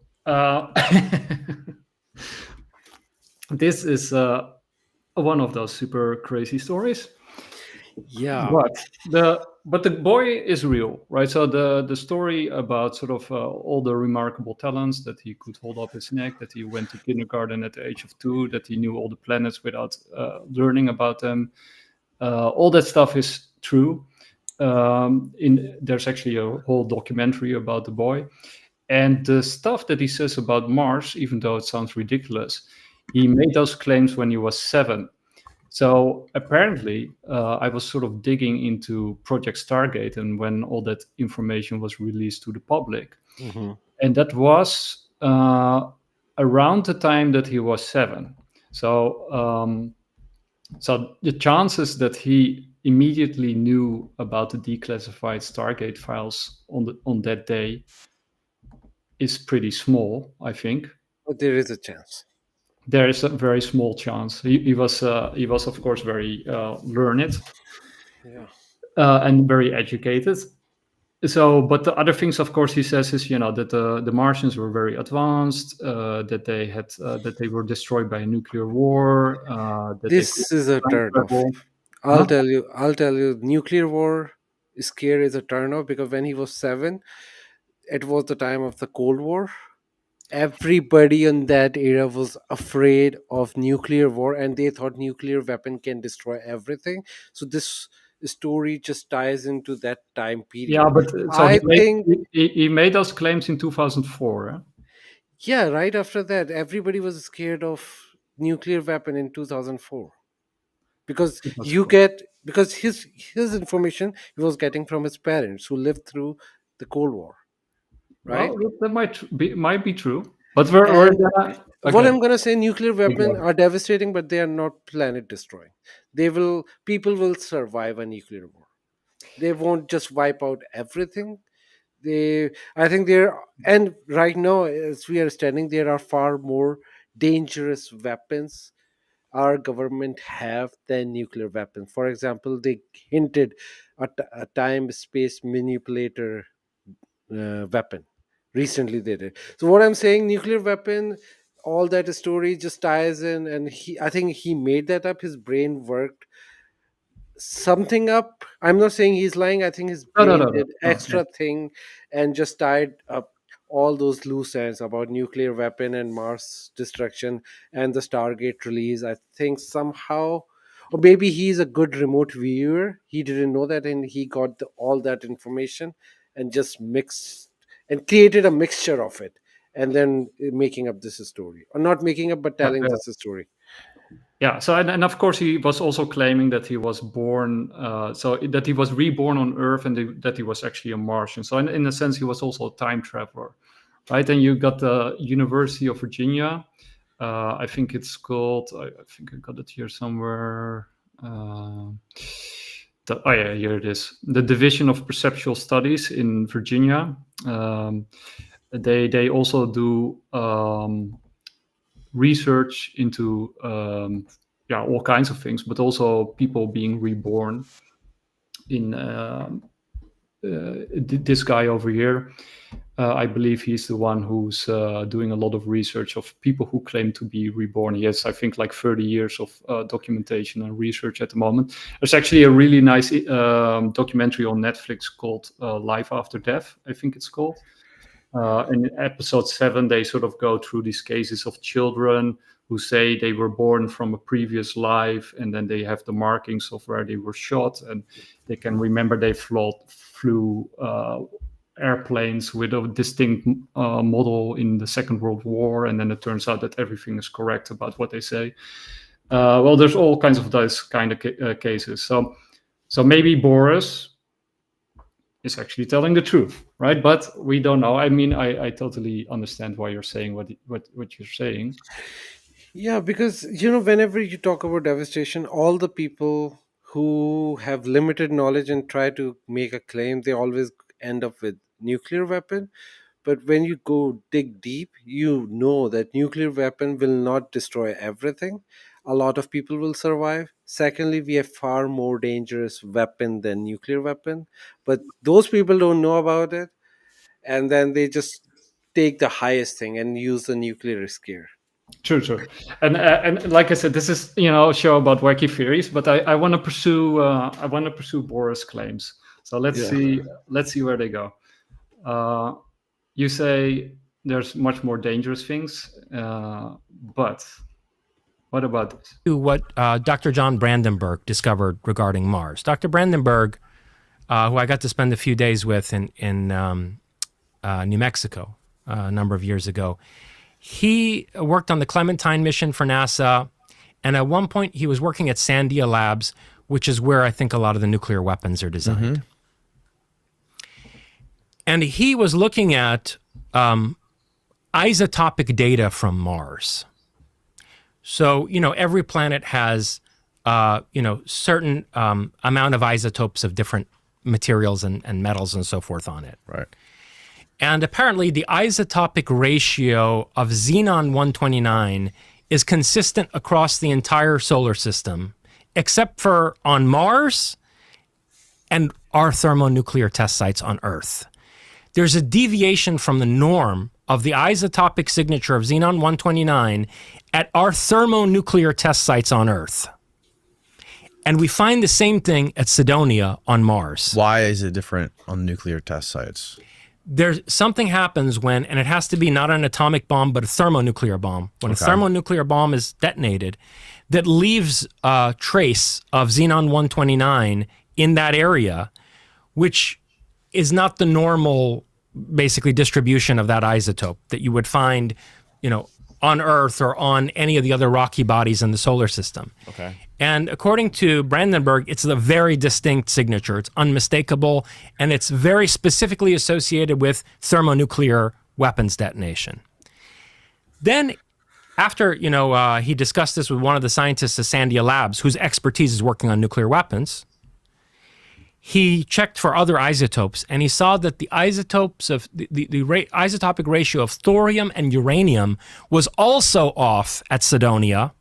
this is one of those super crazy stories. Yeah. But the boy is real, right? So the story about sort of all the remarkable talents, that he could hold up his neck, that he went to kindergarten at the age of 2, that he knew all the planets without learning about them, all that stuff is true. There's actually a whole documentary about the boy. And the stuff that he says about Mars, even though it sounds ridiculous, he made those claims when he was 7. So apparently, I was sort of digging into Project Stargate and when all that information was released to the public. Mm-hmm. And that was around the time that he was 7. So the chances that he immediately knew about the declassified Stargate files on that day is pretty small, I think. But there is a chance. There is a very small chance. He was of course very learned, and very educated. So, but the other things, of course, he says is that the Martians were very advanced, that they were destroyed by a nuclear war. This is a turnoff. I'll tell you, nuclear war scare is a turnoff because when he was 7, it was the time of the Cold War. Everybody in that era was afraid of nuclear war and they thought nuclear weapon can destroy everything. So this story just ties into that time period. Yeah, but so he made those claims in 2004. Eh? Yeah, right after that, everybody was scared of nuclear weapon in 2004. because because his information he was getting from his parents who lived through the Cold War, right? Well, that might be true, but we're What okay. I'm gonna say, nuclear weapons are devastating, but they are not planet destroying. People will survive a nuclear war. They won't just wipe out everything. I think and right now, as we are standing, there are far more dangerous weapons our government have than nuclear weapons. For example, they hinted at a time space manipulator weapon. Recently, they did. So what I'm saying, nuclear weapon, all that story just ties in, and I think he made that up. His brain worked something up. I'm not saying he's lying. I think his brain No. did extra thing and just tied up all those loose ends about nuclear weapon and Mars destruction and the Stargate release. I think somehow, or maybe he's a good remote viewer. He didn't know that, and he got all that information and just mixed and created a mixture of it, and then making up this story, or not making up, but telling this story. Yeah. So and of course he was also claiming that he was born, so that he was reborn on Earth, and that he was actually a Martian. So in a sense, he was also a time traveler, right? And you got the University of Virginia. I think it's called. I think I got it here somewhere. Here it is. The Division of Perceptual Studies in Virginia. They also do research into all kinds of things, but also people being reborn. In this guy over here, I believe he's the one who's doing a lot of research of people who claim to be reborn. He has, I think, like 30 years of documentation and research at the moment. There's actually a really nice documentary on Netflix called Life After Death, I think it's called. In episode 7, they sort of go through these cases of children who say they were born from a previous life, and then they have the markings of where they were shot, and they can remember they flew airplanes with a distinct model in the Second World War, and then it turns out that everything is correct about what they say. Well, there's all kinds of those kind of cases. So maybe Boris is actually telling the truth, right? But we don't know. I mean, I totally understand why you're saying what you're saying. Yeah, because whenever you talk about devastation, all the people who have limited knowledge and try to make a claim, they always end up with nuclear weapon. But when you go dig deep, you know that nuclear weapon will not destroy everything. A lot of people will survive. Secondly, we have far more dangerous weapon than nuclear weapon, but those people don't know about it, and then they just take the highest thing and use the nuclear scare. True. And like I said, this is a show about wacky theories, but I want to pursue Boris' claims. So let's see where they go. You say there's much more dangerous things, but what about this? What Dr. John Brandenburg discovered regarding Mars. Dr. Brandenburg, who I got to spend a few days with in New Mexico a number of years ago, he worked on the Clementine mission for NASA, and at one point he was working at Sandia Labs, which is where I think a lot of the nuclear weapons are designed. Mm-hmm. And he was looking at isotopic data from Mars. So, every planet has, certain amount of isotopes of different materials and metals and so forth on it. Right. And apparently the isotopic ratio of xenon-129 is consistent across the entire solar system, except for on Mars and our thermonuclear test sites on Earth. There's a deviation from the norm of the isotopic signature of xenon-129 at our thermonuclear test sites on Earth. And we find the same thing at Cydonia on Mars. Why is it different on nuclear test sites? There's something happens when, and it has to be not an atomic bomb, but a thermonuclear bomb. When a thermonuclear bomb is detonated, that leaves a trace of xenon-129 in that area, which is not the normal, basically, distribution of that isotope that you would find, on Earth or on any of the other rocky bodies in the solar system. Okay. And according to Brandenburg, it's a very distinct signature. It's unmistakable, and it's very specifically associated with thermonuclear weapons detonation. Then, after he discussed this with one of the scientists at Sandia Labs, whose expertise is working on nuclear weapons, he checked for other isotopes, and he saw that the isotopes of the isotopic ratio of thorium and uranium was also off at Cydonia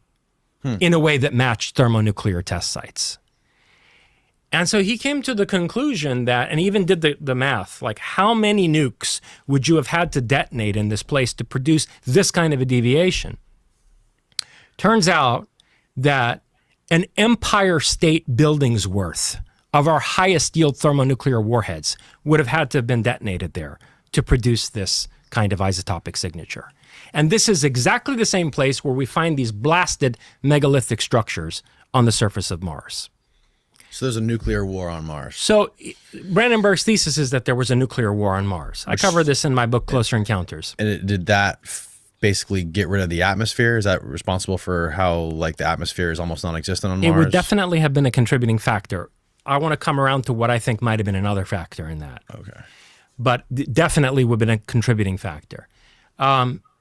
in a way that matched thermonuclear test sites. And so he came to the conclusion that, and he even did the math, like how many nukes would you have had to detonate in this place to produce this kind of a deviation? Turns out that an Empire State Building's worth of our highest yield thermonuclear warheads would have had to have been detonated there to produce this kind of isotopic signature. And this is exactly the same place where we find these blasted megalithic structures on the surface of Mars. So there's a nuclear war on Mars. So Brandenburg's thesis is that there was a nuclear war on Mars. I cover this in my book, Closer Encounters. And did that basically get rid of the atmosphere? Is that responsible for how like the atmosphere is almost non-existent on Mars? It would definitely have been a contributing factor. I want to come around to what I think might have been another factor in that. Okay. But definitely would have been a contributing factor.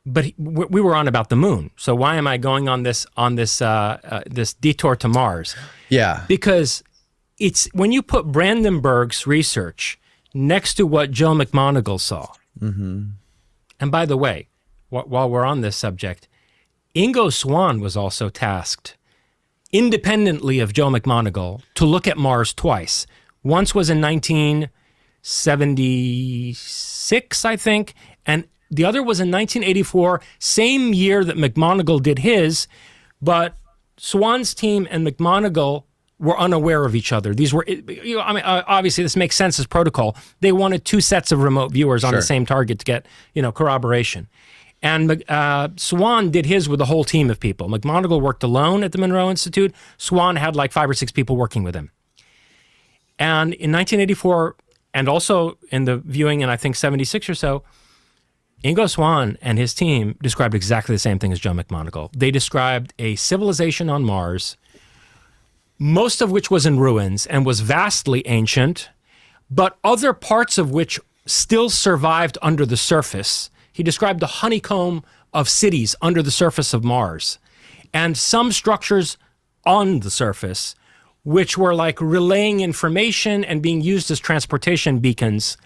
But we were on about the moon. So why am I going on this this detour to Mars? Yeah. Because it's when you put Brandenburg's research next to what Joe McMoneagle saw. Mm-hmm. And by the way, while we're on this subject, Ingo Swann was also tasked independently of Joe McMoneagle to look at Mars twice. Once was in 1976, I think, and the other was in 1984, same year that McMoneagle did his, but Swann's team and McMoneagle were unaware of each other. These were, obviously this makes sense as protocol. They wanted two sets of remote viewers on the same target to get, corroboration. And Swann did his with a whole team of people. McMoneagle worked alone at the Monroe Institute. Swann had like 5 or 6 people working with him. And in 1984, and also in the viewing in I think 76 or so, Ingo Swann and his team described exactly the same thing as Joe McMoneagle. They described a civilization on Mars, most of which was in ruins and was vastly ancient, but other parts of which still survived under the surface. He described the honeycomb of cities under the surface of Mars, and some structures on the surface, which were like relaying information and being used as transportation beacons,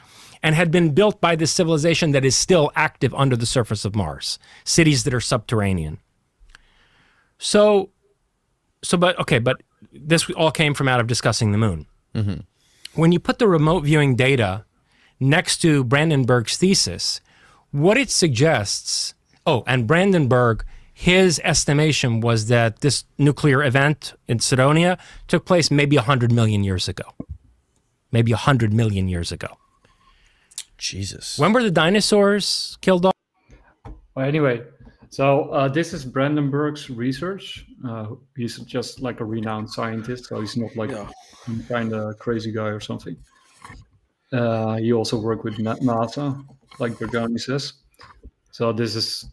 and had been built by this civilization that is still active under the surface of Mars, cities that are subterranean. But this all came from out of discussing the moon. Mm-hmm. When you put the remote viewing data next to Brandenburg's thesis, what it suggests, and Brandenburg, his estimation was that this nuclear event in Cydonia took place maybe 100 million years ago. Maybe 100 million years ago. Jesus. When were the dinosaurs killed off? Well, anyway, so this is Brandenburg's research. He's just like a renowned scientist, so he's not like some kind of crazy guy or something. He also worked with NASA, like Bergani says. So this is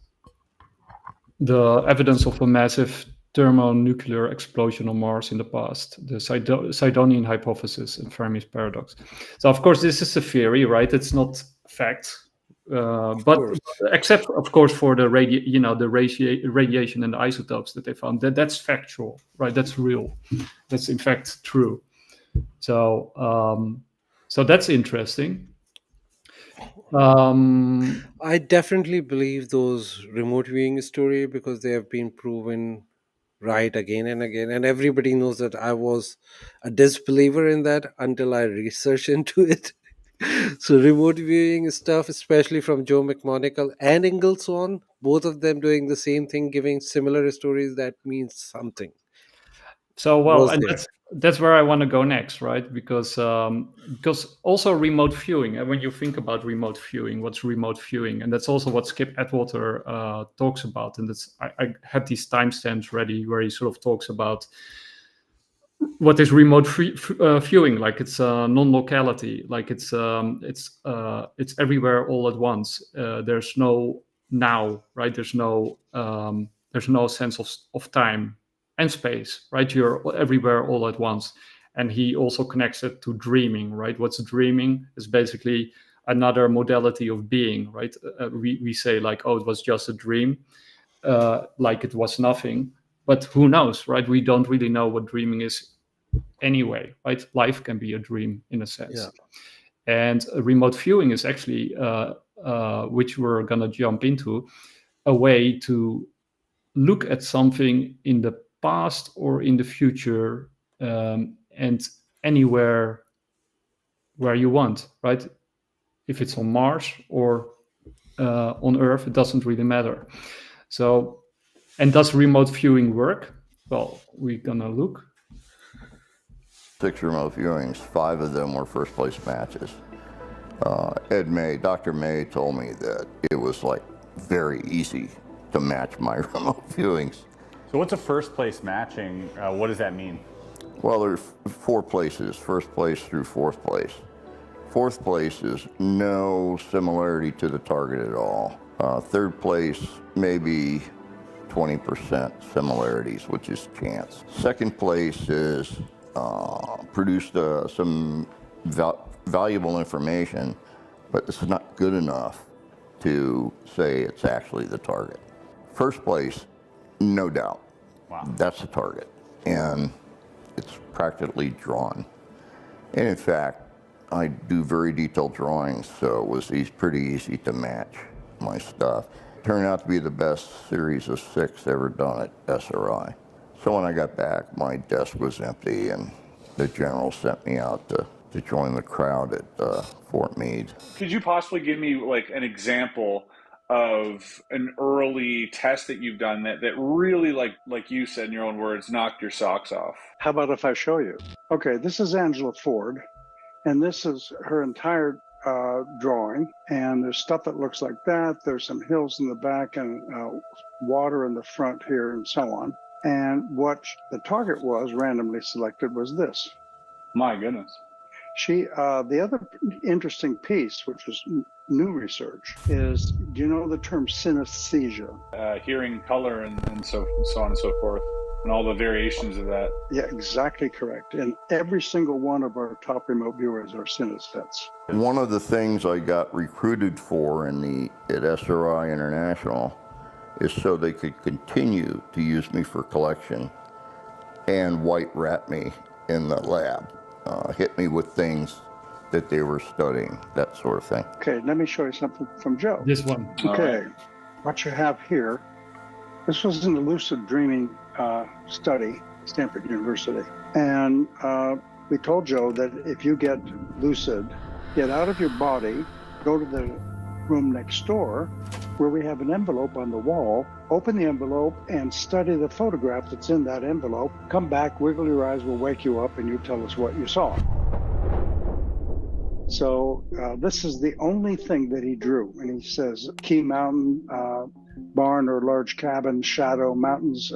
the evidence of a massive thermonuclear explosion on Mars in the past, the Sidonian hypothesis and Fermi's paradox. So of course this is a theory, right? It's not fact, but except of course for the radiation and the isotopes that they found. That's factual, right? That's real. That's in fact true. So so that's interesting. I definitely believe those remote viewing story because they have been proven right again and again, and everybody knows that I was a disbeliever in that until I researched into it. So remote viewing stuff, especially from Joe McMoneagle and Ingo Swann, both of them doing the same thing, giving similar stories, that means something. So and that's where I want to go next, right? Because also remote viewing, and when you think about remote viewing, what's remote viewing? And that's also what Skip Atwater talks about. And that's I had these timestamps ready where he sort of talks about what is remote viewing. Like it's non-locality, like it's everywhere all at once. There's no now, right? There's no sense of time. and space, right? You're everywhere all at once. And he also connects it to dreaming, right? What's dreaming is basically another modality of being, right? We say like, oh, it was just a dream, like it was nothing. But who knows, right? We don't really know what dreaming is anyway, right? Life can be a dream in a sense. Yeah. And remote viewing is actually, which we're going to jump into, a way to look at something in the past or in the future, and anywhere where you want, right? If it's on Mars or on Earth, it doesn't really matter. So, and does remote viewing work? Well, we're gonna look. 6 remote viewings, 5 of them were first place matches. Dr. May told me that it was like very easy to match my remote viewings. So what's a first place matching? What does that mean? Well, there's 4 places, first place through 4th place. 4th place is no similarity to the target at all. 3rd place, maybe 20% similarities, which is chance. 2nd place is produced some valuable information, but it's not good enough to say it's actually the target. 1st place, no doubt. Wow. That's the target, and it's practically drawn. And in fact, I do very detailed drawings, so it was pretty easy to match my stuff. Turned out to be the best series of 6 ever done at SRI. So when I got back, my desk was empty, and the general sent me out to join the crowd at Fort Meade. Could you possibly give me like an example of an early test that you've done that really, like you said in your own words, knocked your socks off? How about if I show you? Okay, this is Angela Ford, and this is her entire drawing, and there's stuff that looks like that. There's some hills in the back and water in the front here and so on. And what the target was, randomly selected, was this. My goodness. The other interesting piece, which was new research, is, do you know the term synesthesia? Hearing color and so on and so forth, and all the variations of that. Yeah, exactly correct. And every single one of our top remote viewers are synesthetes. One of the things I got recruited for at SRI International is so they could continue to use me for collection and white rat me in the lab, hit me with things that they were studying, that sort of thing. Okay, let me show you something from Joe. This one. Okay, what you have here, this was in the lucid dreaming study, Stanford University. And we told Joe that if you get lucid, get out of your body, go to the room next door, where we have an envelope on the wall, open the envelope and study the photograph that's in that envelope, come back, wiggle your eyes, we'll wake you up and you tell us what you saw. So this is the only thing that he drew. And he says, key mountain, barn or large cabin, shadow mountains,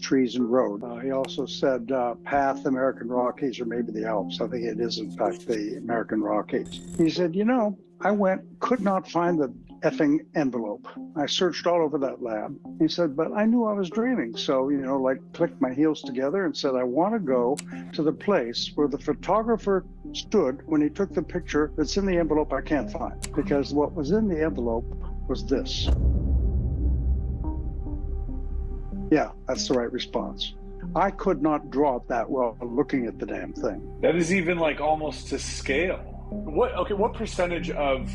trees and road. He also said path, American Rockies, or maybe the Alps. I think it is in fact the American Rockies. He said, I could not find the effing envelope. I searched all over that lab. He said, but I knew I was dreaming. So, clicked my heels together and said, I want to go to the place where the photographer stood when he took the picture that's in the envelope I can't find. Because what was in the envelope was this. Yeah, that's the right response. I could not draw it that well looking at the damn thing. That is even like almost to scale. What percentage of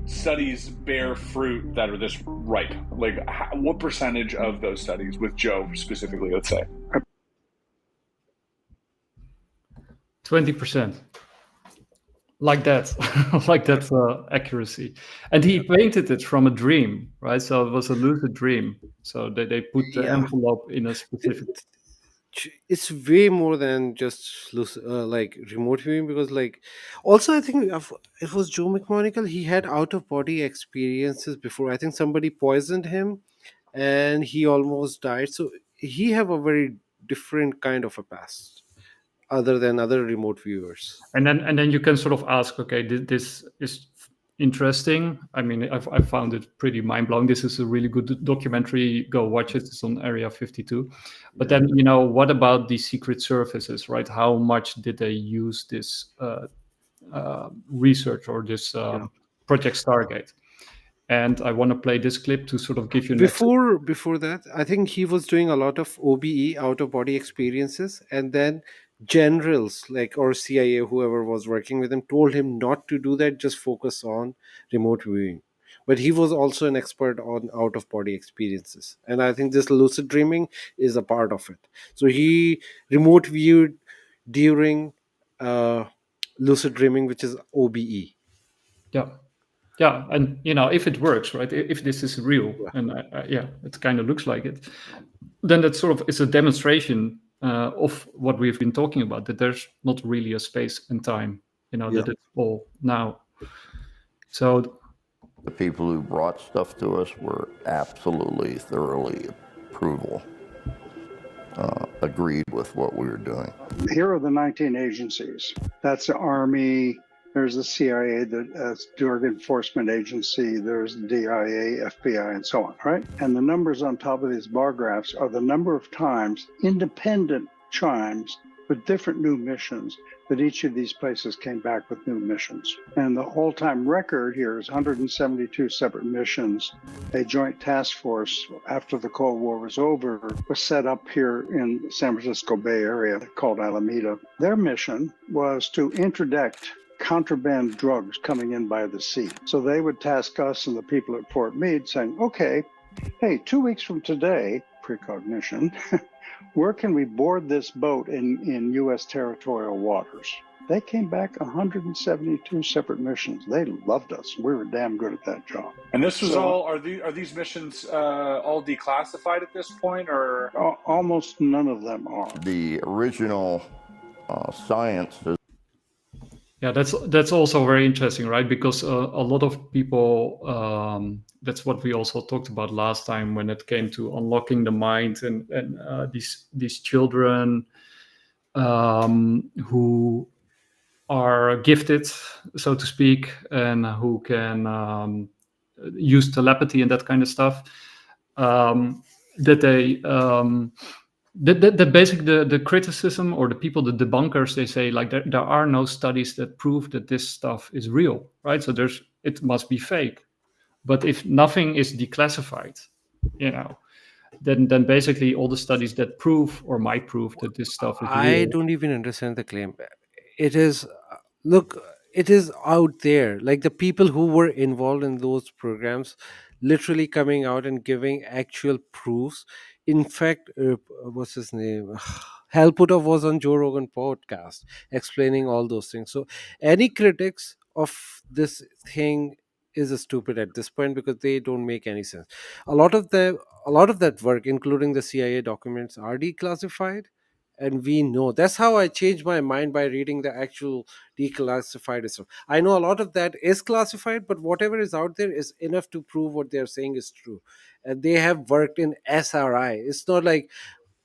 studies bear fruit that are this ripe? Like, what percentage of those studies, with Joe specifically, let's say? 20%. Like that, like that accuracy. And he painted it from a dream, right? So it was a lucid dream. So they put the envelope in a specific... It's way more than just like remote viewing, because also I think it was Joe McMonagle. He had out of body experiences before. I think somebody poisoned him and he almost died. So he have a very different kind of a past other than other remote viewers. And then you can sort of ask, okay, this is interesting. I mean, I found it pretty mind blowing. This is a really good documentary. Go watch it. It's on Area 52. But then, what about the secret services, right? How much did they use this research or this Project Stargate? And I want to play this clip to sort of give you before that, I think he was doing a lot of OBE, out of body experiences, and then generals or CIA, whoever was working with him, told him not to do that, just focus on remote viewing. But he was also an expert on out of body experiences, and I think this lucid dreaming is a part of it. So he remote viewed during lucid dreaming, which is OBE. Yeah, and if it works, right? If this is real, and it kind of looks like it, then that sort of is a demonstration of what we've been talking about. That there's not really a space and time, that it's all now. So the people who brought stuff to us were absolutely, thoroughly agreed with what we were doing. Here are the 19 agencies. That's the Army. There's the CIA, the Drug Enforcement Agency, there's the DIA, FBI, and so on, right? And the numbers on top of these bar graphs are the number of times independent chimes with different new missions that each of these places came back with new missions. And the whole-time record here is 172 separate missions. A joint task force, after the Cold War was over, was set up here in the San Francisco Bay Area called Alameda. Their mission was to interdict contraband drugs coming in by the sea. So they would task us and the people at Fort Meade saying, okay, hey, 2 weeks from today, precognition, where can we board this boat in U.S. territorial waters? They came back 172 separate missions. They loved us. We were damn good at that job. And this was are these missions all declassified at this point, or? Almost none of them are. The original science is. Yeah, that's also very interesting, right? Because a lot of people, that's what we also talked about last time when it came to unlocking the mind and these children who are gifted, so to speak, and who can use telepathy and that kind of stuff. That they that basically the criticism or the people, the debunkers, they say like there are no studies that prove that this stuff is real, right? So it must be fake. But if nothing is declassified, then basically all the studies that prove or might prove that this stuff is real. I don't even understand the claim. It is, look, it is out there. Like the people who were involved in those programs literally coming out and giving actual proofs. In fact, what's his name? Hal Puthoff was on Joe Rogan podcast explaining all those things. So any critics of this thing is stupid at this point because they don't make any sense. A lot of that work, including the CIA documents, are declassified, and we know. That's how I changed my mind by reading the actual declassified stuff. I know a lot of that is classified, but whatever is out there is enough to prove what they're saying is true. And they have worked in SRI. It's not like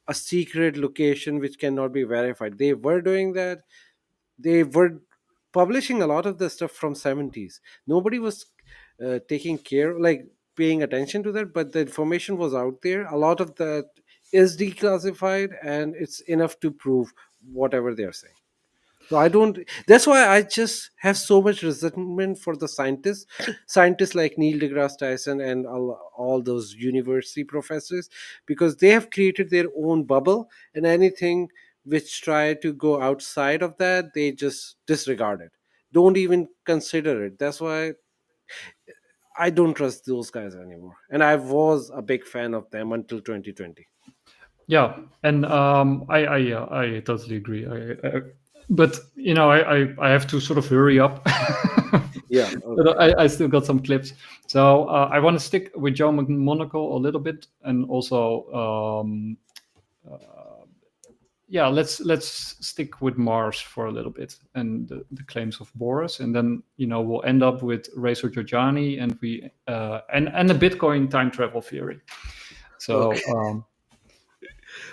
a secret location which cannot be verified. They were doing that. They were publishing a lot of the stuff from 70s. Nobody was taking care, like paying attention to that, but the information was out there. A lot of that is declassified, and it's enough to prove whatever they're saying. So that's why I just have so much resentment for the scientists like Neil deGrasse Tyson and all those university professors, because they have created their own bubble, and anything which try to go outside of that, they just disregard it. Don't even consider it. That's why I don't trust those guys anymore. And I was a big fan of them until 2020. Yeah, and I totally agree. But I have to sort of hurry up. Yeah, okay. I still got some clips, so I want to stick with Joe McMonagle a little bit, and also let's stick with Mars for a little bit and the claims of Boris, and then we'll end up with Reza Jorjani and we and the Bitcoin time travel theory. So. Okay.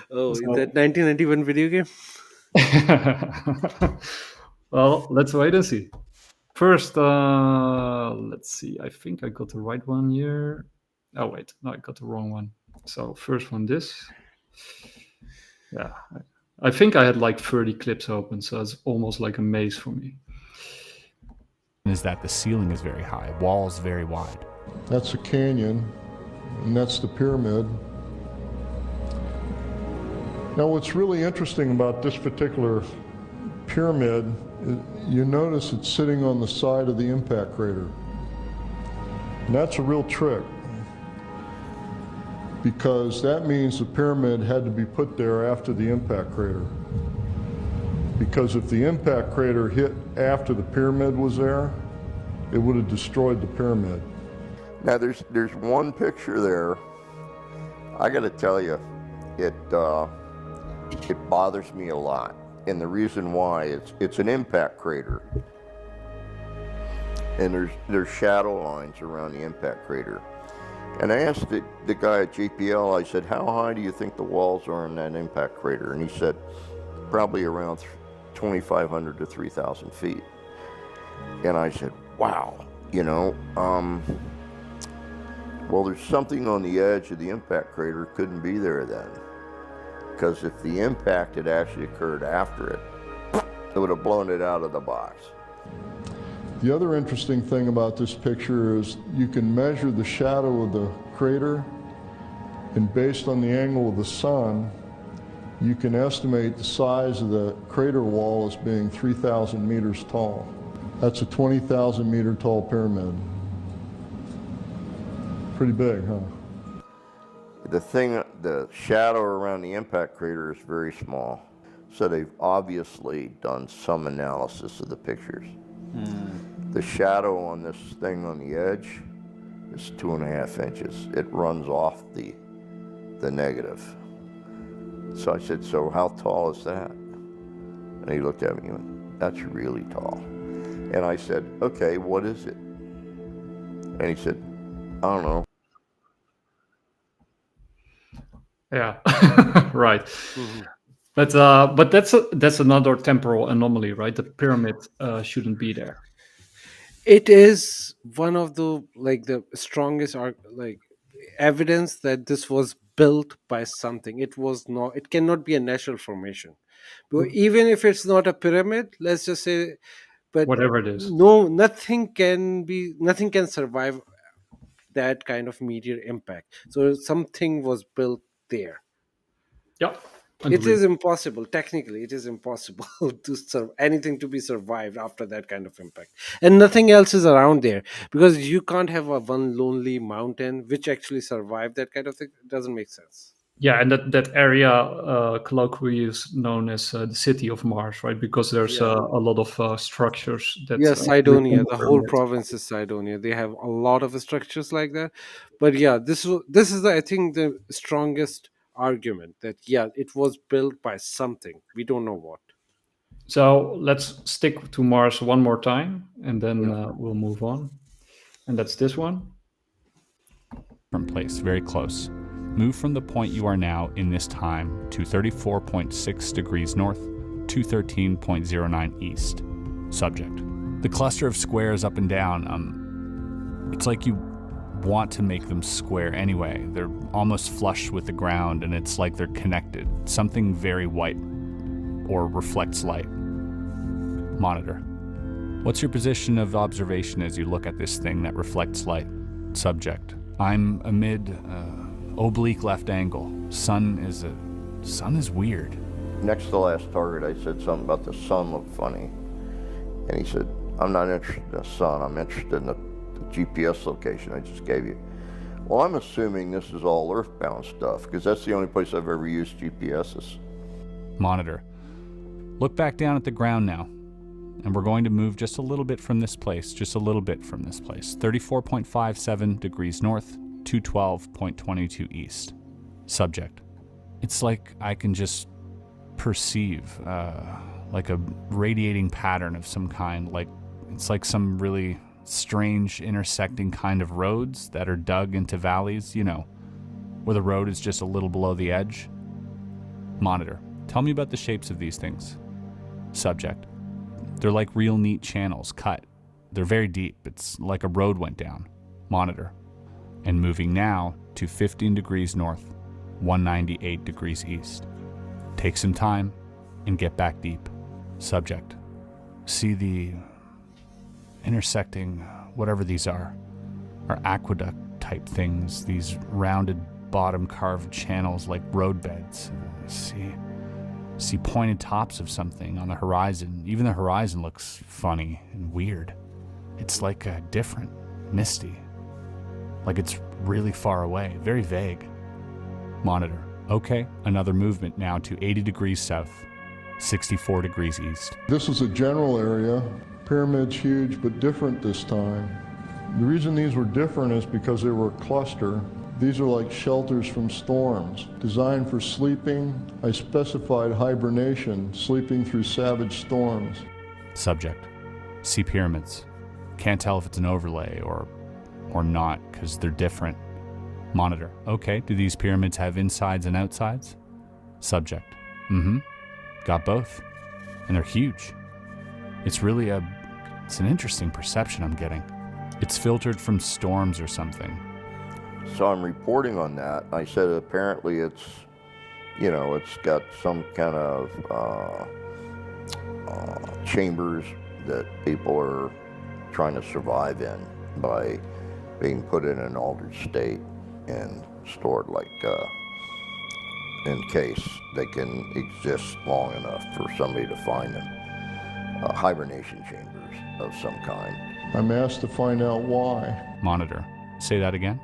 That 1991 video game? Well, let's wait and see. First, let's see. I think I got the right one here. Oh wait, no, I got the wrong one. So first one, this. Yeah, I think I had like 30 clips open, so it's almost like a maze for me. Is that the ceiling is very high, walls very wide. That's a canyon, and that's the pyramid. Now, what's really interesting about this particular pyramid, you notice it's sitting on the side of the impact crater. And that's a real trick, because that means the pyramid had to be put there after the impact crater. Because if the impact crater hit after the pyramid was there, it would have destroyed the pyramid. Now there's one picture there. I got to tell you, it bothers me a lot, and the reason why it's an impact crater, and there's shadow lines around the impact crater. And I asked the guy at JPL, I said, how high do you think the walls are in that impact crater? And he said, probably around 2,500 to 3,000 feet. And I said, wow, you know, well, there's something on the edge of the impact crater couldn't be there then. Because if the impact had actually occurred after it, it would have blown it out of the box. The other interesting thing about this picture is you can measure the shadow of the crater, and based on the angle of the sun, you can estimate the size of the crater wall as being 3,000 meters tall. That's a 20,000 meter tall pyramid. Pretty big, huh? The shadow around the impact crater is very small. So they've obviously done some analysis of the pictures. The shadow on this thing on the edge is 2.5 inches. It runs off the negative. So I said, so how tall is that? And he looked at me and went, that's really tall. And I said, okay, what is it? And he said, I don't know. Yeah, right. But that's another temporal anomaly, right? The pyramid shouldn't be there. It is one of the strongest evidence that this was built by something. It cannot be a natural formation. But even if it's not a pyramid, let's just say, but whatever it is, nothing can survive that kind of meteor impact. So something was built there. Yeah. It is impossible. Technically, it is impossible anything to be survived after that kind of impact. And nothing else is around there, because you can't have one lonely mountain which actually survived that kind of thing. It doesn't make sense. Yeah, and that area colloquially is known as the city of Mars, right? Because there's a lot of structures. Cydonia, the whole province is Cydonia. They have a lot of structures like that. But yeah, this is I think the strongest argument that it was built by something. We don't know what. So let's stick to Mars one more time, and then we'll move on. And that's this one. From place, very close. Move from the point you are now in this time to 34.6 degrees north, 213.09 east. Subject. The cluster of squares up and down, it's like you want to make them square anyway. They're almost flush with the ground, and it's like they're connected. Something very white or reflects light. Monitor. What's your position of observation as you look at this thing that reflects light? Subject. I'm amid oblique left angle. Sun is weird. Next to the last target, I said something about the sun looked funny. And he said, I'm not interested in the sun, I'm interested in the GPS location I just gave you. Well, I'm assuming this is all earthbound stuff, because that's the only place I've ever used GPSs. Monitor. Look back down at the ground now. And we're going to move just a little bit from this place, 34.57 degrees north, 212.22 east. Subject. It's like I can just perceive like a radiating pattern of some kind. Like it's like some really strange intersecting kind of roads that are dug into valleys, where the road is just a little below the edge. Monitor. Tell me about the shapes of these things. Subject. They're like real neat channels cut They're very deep. It's like a road went down. Monitor. And moving now to 15 degrees north, 198 degrees east. Take some time and get back deep. Subject. See the intersecting, whatever these are aqueduct type things, these rounded bottom carved channels like roadbeds. See pointed tops of something on the horizon. Even the horizon looks funny and weird. It's like different, misty. Like it's really far away, very vague. Monitor. Okay, another movement now to 80 degrees south, 64 degrees east. This is a general area. Pyramid's huge, but different this time. The reason these were different is because they were a cluster. These are like shelters from storms. Designed for sleeping, I specified hibernation, sleeping through savage storms. Subject. See pyramids. Can't tell if it's an overlay or not, because they're different. Monitor. Okay, do these pyramids have insides and outsides? Subject. Got both. And they're huge. It's really it's an interesting perception I'm getting. It's filtered from storms or something. So I'm reporting on that. I said apparently it's got some kind of chambers that people are trying to survive in by being put in an altered state and stored like in case they can exist long enough for somebody to find them. Hibernation chambers of some kind. I'm asked to find out why. Monitor. Say that again.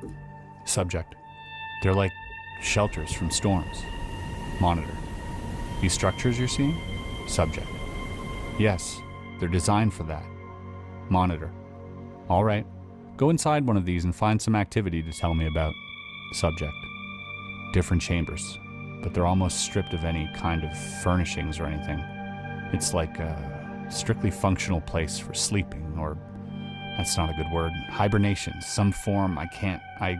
Subject. They're like shelters from storms. Monitor. These structures you're seeing? Subject. Yes, they're designed for that. Monitor. All right. Go inside one of these and find some activity to tell me about. Subject. Different chambers, but they're almost stripped of any kind of furnishings or anything. It's like a strictly functional place for sleeping, or that's not a good word. Hibernation, some form. I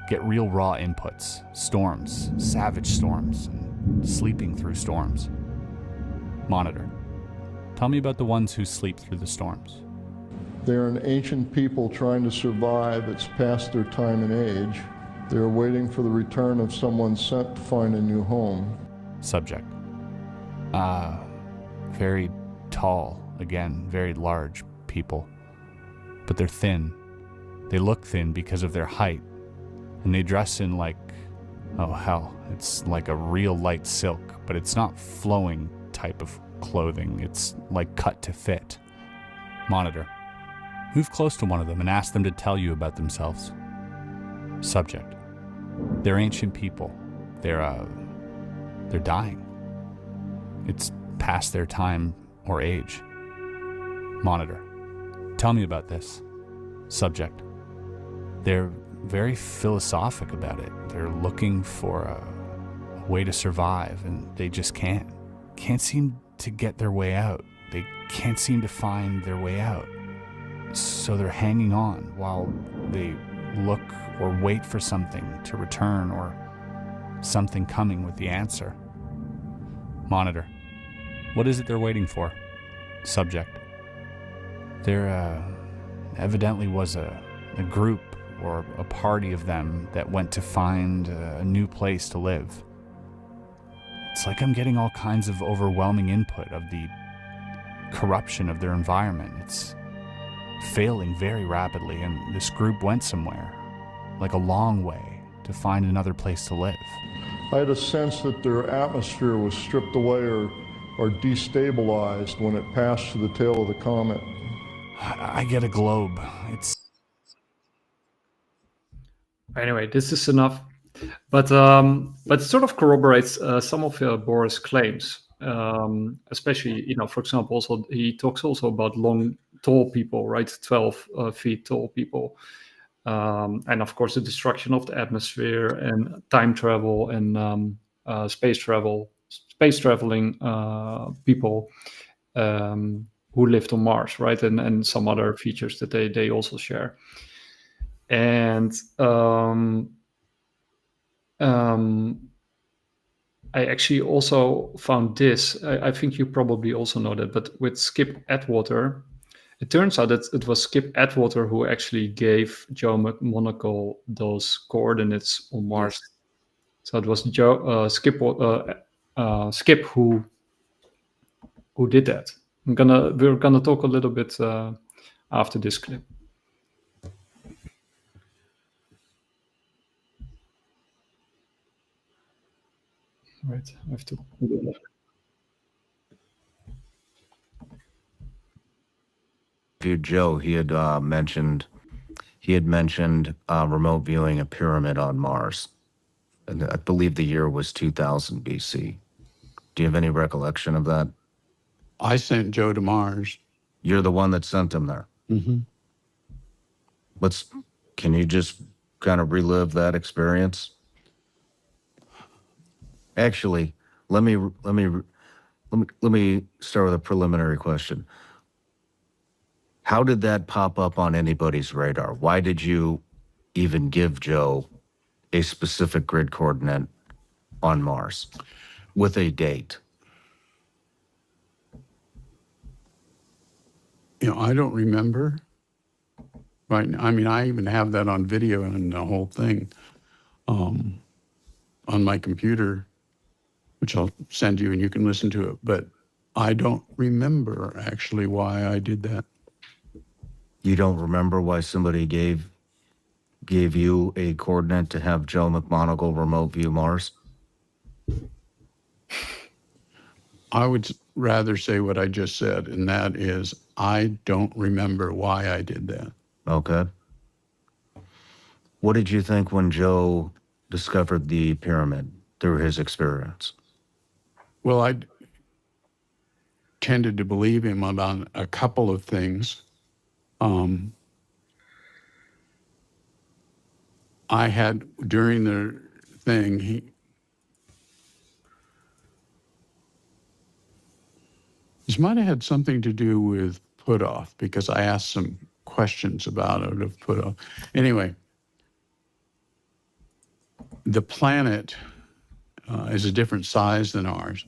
get real raw inputs. Storms, savage storms, and sleeping through storms. Monitor. Tell me about the ones who sleep through the storms. They're an ancient people trying to survive. It's past their time and age. They're waiting for the return of someone sent to find a new home. Subject. Very tall, again, very large people. But they're thin. They look thin because of their height. And they dress in like, oh hell, it's like a real light silk, but it's not flowing type of clothing. It's like cut to fit. Monitor. Move close to one of them and ask them to tell you about themselves. Subject. They're ancient people. They're dying. It's past their time or age. Monitor. Tell me about this. Subject. They're very philosophic about it. They're looking for a way to survive, and they just can't. Can't seem to get their way out. They can't seem to find their way out. So they're hanging on while they look or wait for something to return or something coming with the answer. Monitor. What is it they're waiting for? Subject. There evidently was a group or a party of them that went to find a new place to live. It's like I'm getting all kinds of overwhelming input of the corruption of their environment. It's failing very rapidly, and this group went somewhere, like a long way, to find another place to live. I had a sense that their atmosphere was stripped away or destabilized when it passed through the tail of the comet. I get a globe. It's... Anyway, this is enough. But it sort of corroborates some of Boris' claims. Especially, for example, also he talks also about long, tall people, right? 12 feet tall people. And of course, the destruction of the atmosphere and time travel and space traveling people who lived on Mars, right? And some other features that they also share. And I actually also found this. I think you probably also know that, but with Skip Atwater, It turns out that it was Skip Atwater who actually gave Joe McMonagle those coordinates on Mars. So it was Skip who did that. We're gonna talk a little bit after this clip. Right, I have to. Joe, he had mentioned remote viewing a pyramid on Mars, and I believe the year was 2000 BC. Do you have any recollection of that? I sent Joe to Mars. You're the one that sent him there. Mm-hmm. Can you just kind of relive that experience? Actually, let me start with a preliminary question. How did that pop up on anybody's radar? Why did you even give Joe a specific grid coordinate on Mars with a date? I don't remember. Right. I mean, I even have that on video and the whole thing on my computer, which I'll send you and you can listen to it. But I don't remember actually why I did that. You don't remember why somebody gave you a coordinate to have Joe McMonagle remote view Mars? I would rather say what I just said, and that is I don't remember why I did that. Okay. What did you think when Joe discovered the pyramid through his experience? Well, I tended to believe him about a couple of things. I had, during the thing, this might have had something to do with put off, because I asked some questions about it of put off. Anyway, the planet is a different size than ours.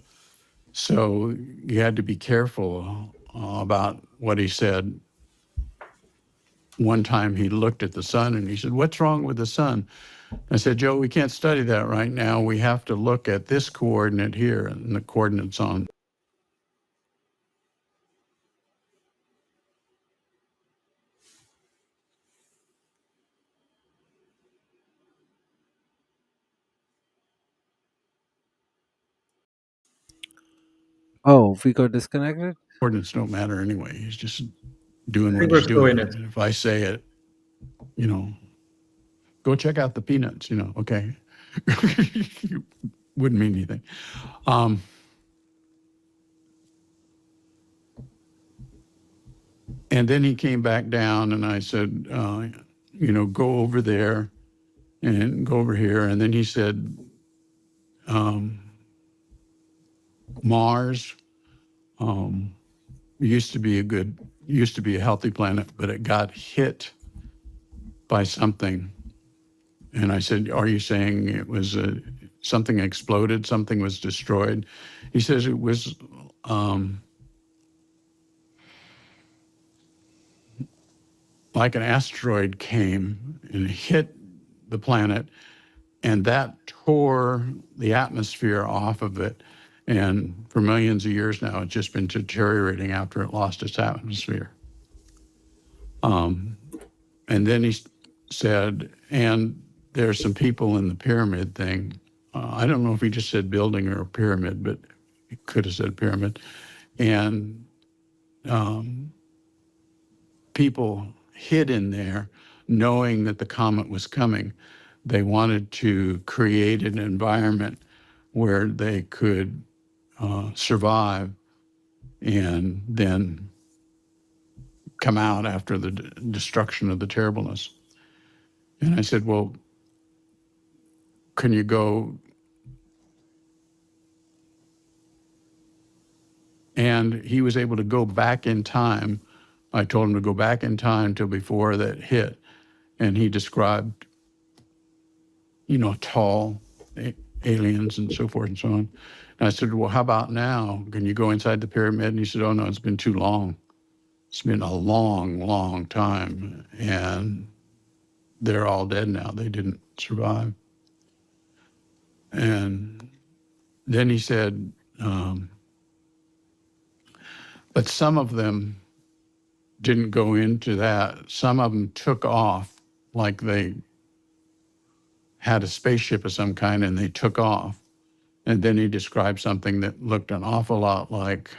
So you had to be careful about what he said. One time he looked at the sun and he said, "What's wrong with the sun?" I said, "Joe, we can't study that right now. We have to look at this coordinate here," and the coordinates on. Oh, we got disconnected? Coordinates don't matter anyway. He's just doing what he's doing. And if I say it, go check out the peanuts, okay. Wouldn't mean anything. And then he came back down and I said, go over there and go over here. And then he said, Mars used to be a healthy planet, but it got hit by something. And I said, "Are you saying it was something exploded, something was destroyed?" He says it was like an asteroid came and hit the planet, and that tore the atmosphere off of it. And for millions of years now, it's just been deteriorating after it lost its atmosphere. And then he said, and there's some people in the pyramid thing. I don't know if he just said building or a pyramid, but he could have said pyramid. And people hid in there knowing that the comet was coming. They wanted to create an environment where they could survive and then come out after the destruction of the terribleness. And I said, "Well, can you go?" And he was able to go back in time. I told him to go back in time till before that hit. And he described, tall aliens and so forth and so on. And I said, "Well, how about now? Can you go inside the pyramid?" And he said, "Oh, no, it's been too long." It's been a long, long time, and they're all dead now. They didn't survive. And then he said, but some of them didn't go into that. Some of them took off, like they had a spaceship of some kind and they took off. And then he described something that looked an awful lot like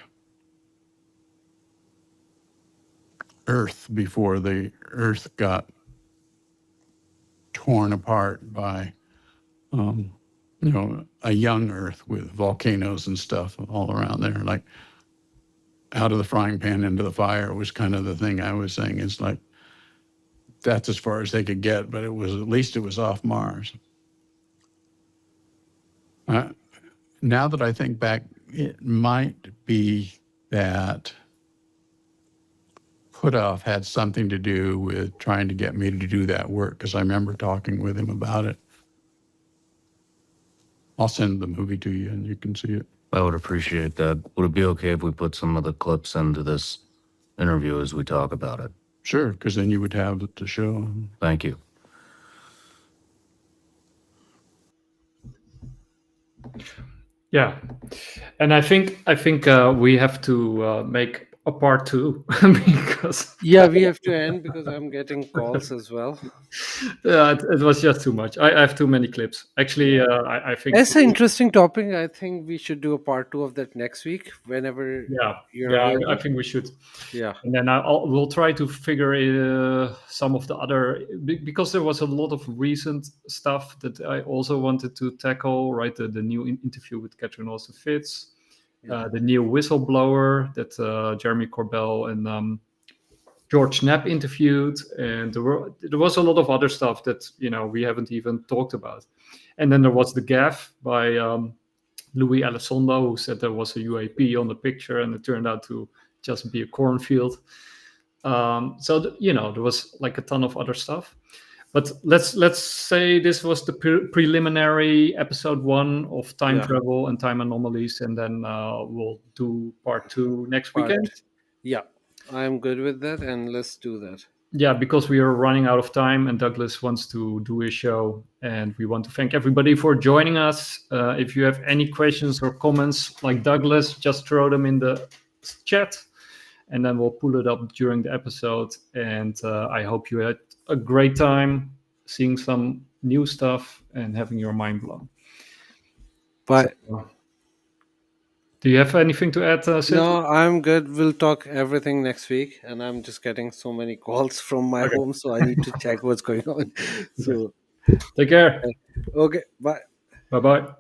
Earth before the Earth got torn apart by, a young Earth with volcanoes and stuff all around there. Like out of the frying pan into the fire was kind of the thing I was saying. It's like, that's as far as they could get, but at least it was off Mars. Now that I think back, it might be that Puthoff had something to do with trying to get me to do that work, because I remember talking with him about it. I'll send the movie to you and you can see it. I would appreciate that. Would it be okay if we put some of the clips into this interview as we talk about it? Sure, because then you would have it to show. Thank you. Yeah, and I think we have to make a part 2 because we have to end because I'm getting calls as well. Yeah, it was just too much. I have too many clips. Actually, I think It's an interesting topic. I think we should do a part 2 of that next week, whenever you're available. I think we should. Yeah, and then we'll try to figure some of the other, because there was a lot of recent stuff that I also wanted to tackle. Right, the new interview with Catherine Austin-Fitz. The new whistleblower that Jeremy Corbell and George Knapp interviewed, and there was a lot of other stuff that we haven't even talked about. And then there was the gaffe by Louis Elizondo, who said there was a UAP on the picture, and it turned out to just be a cornfield. So there was like a ton of other stuff. But let's say this was the preliminary episode 1 of time travel and time anomalies, and then we'll do part 2 next weekend. Yeah, I'm good with that, and let's do that. Yeah, because we are running out of time, and Douglas wants to do his show, and we want to thank everybody for joining us. If you have any questions or comments like Douglas, just throw them in the chat, and then we'll pull it up during the episode. And I hope you had a great time seeing some new stuff and having your mind blown. But do you have anything to add, Sid? No, I'm good. We'll talk everything next week, and I'm just getting so many calls from my home, so I need to check what's going on. So take care. Okay, bye. Bye.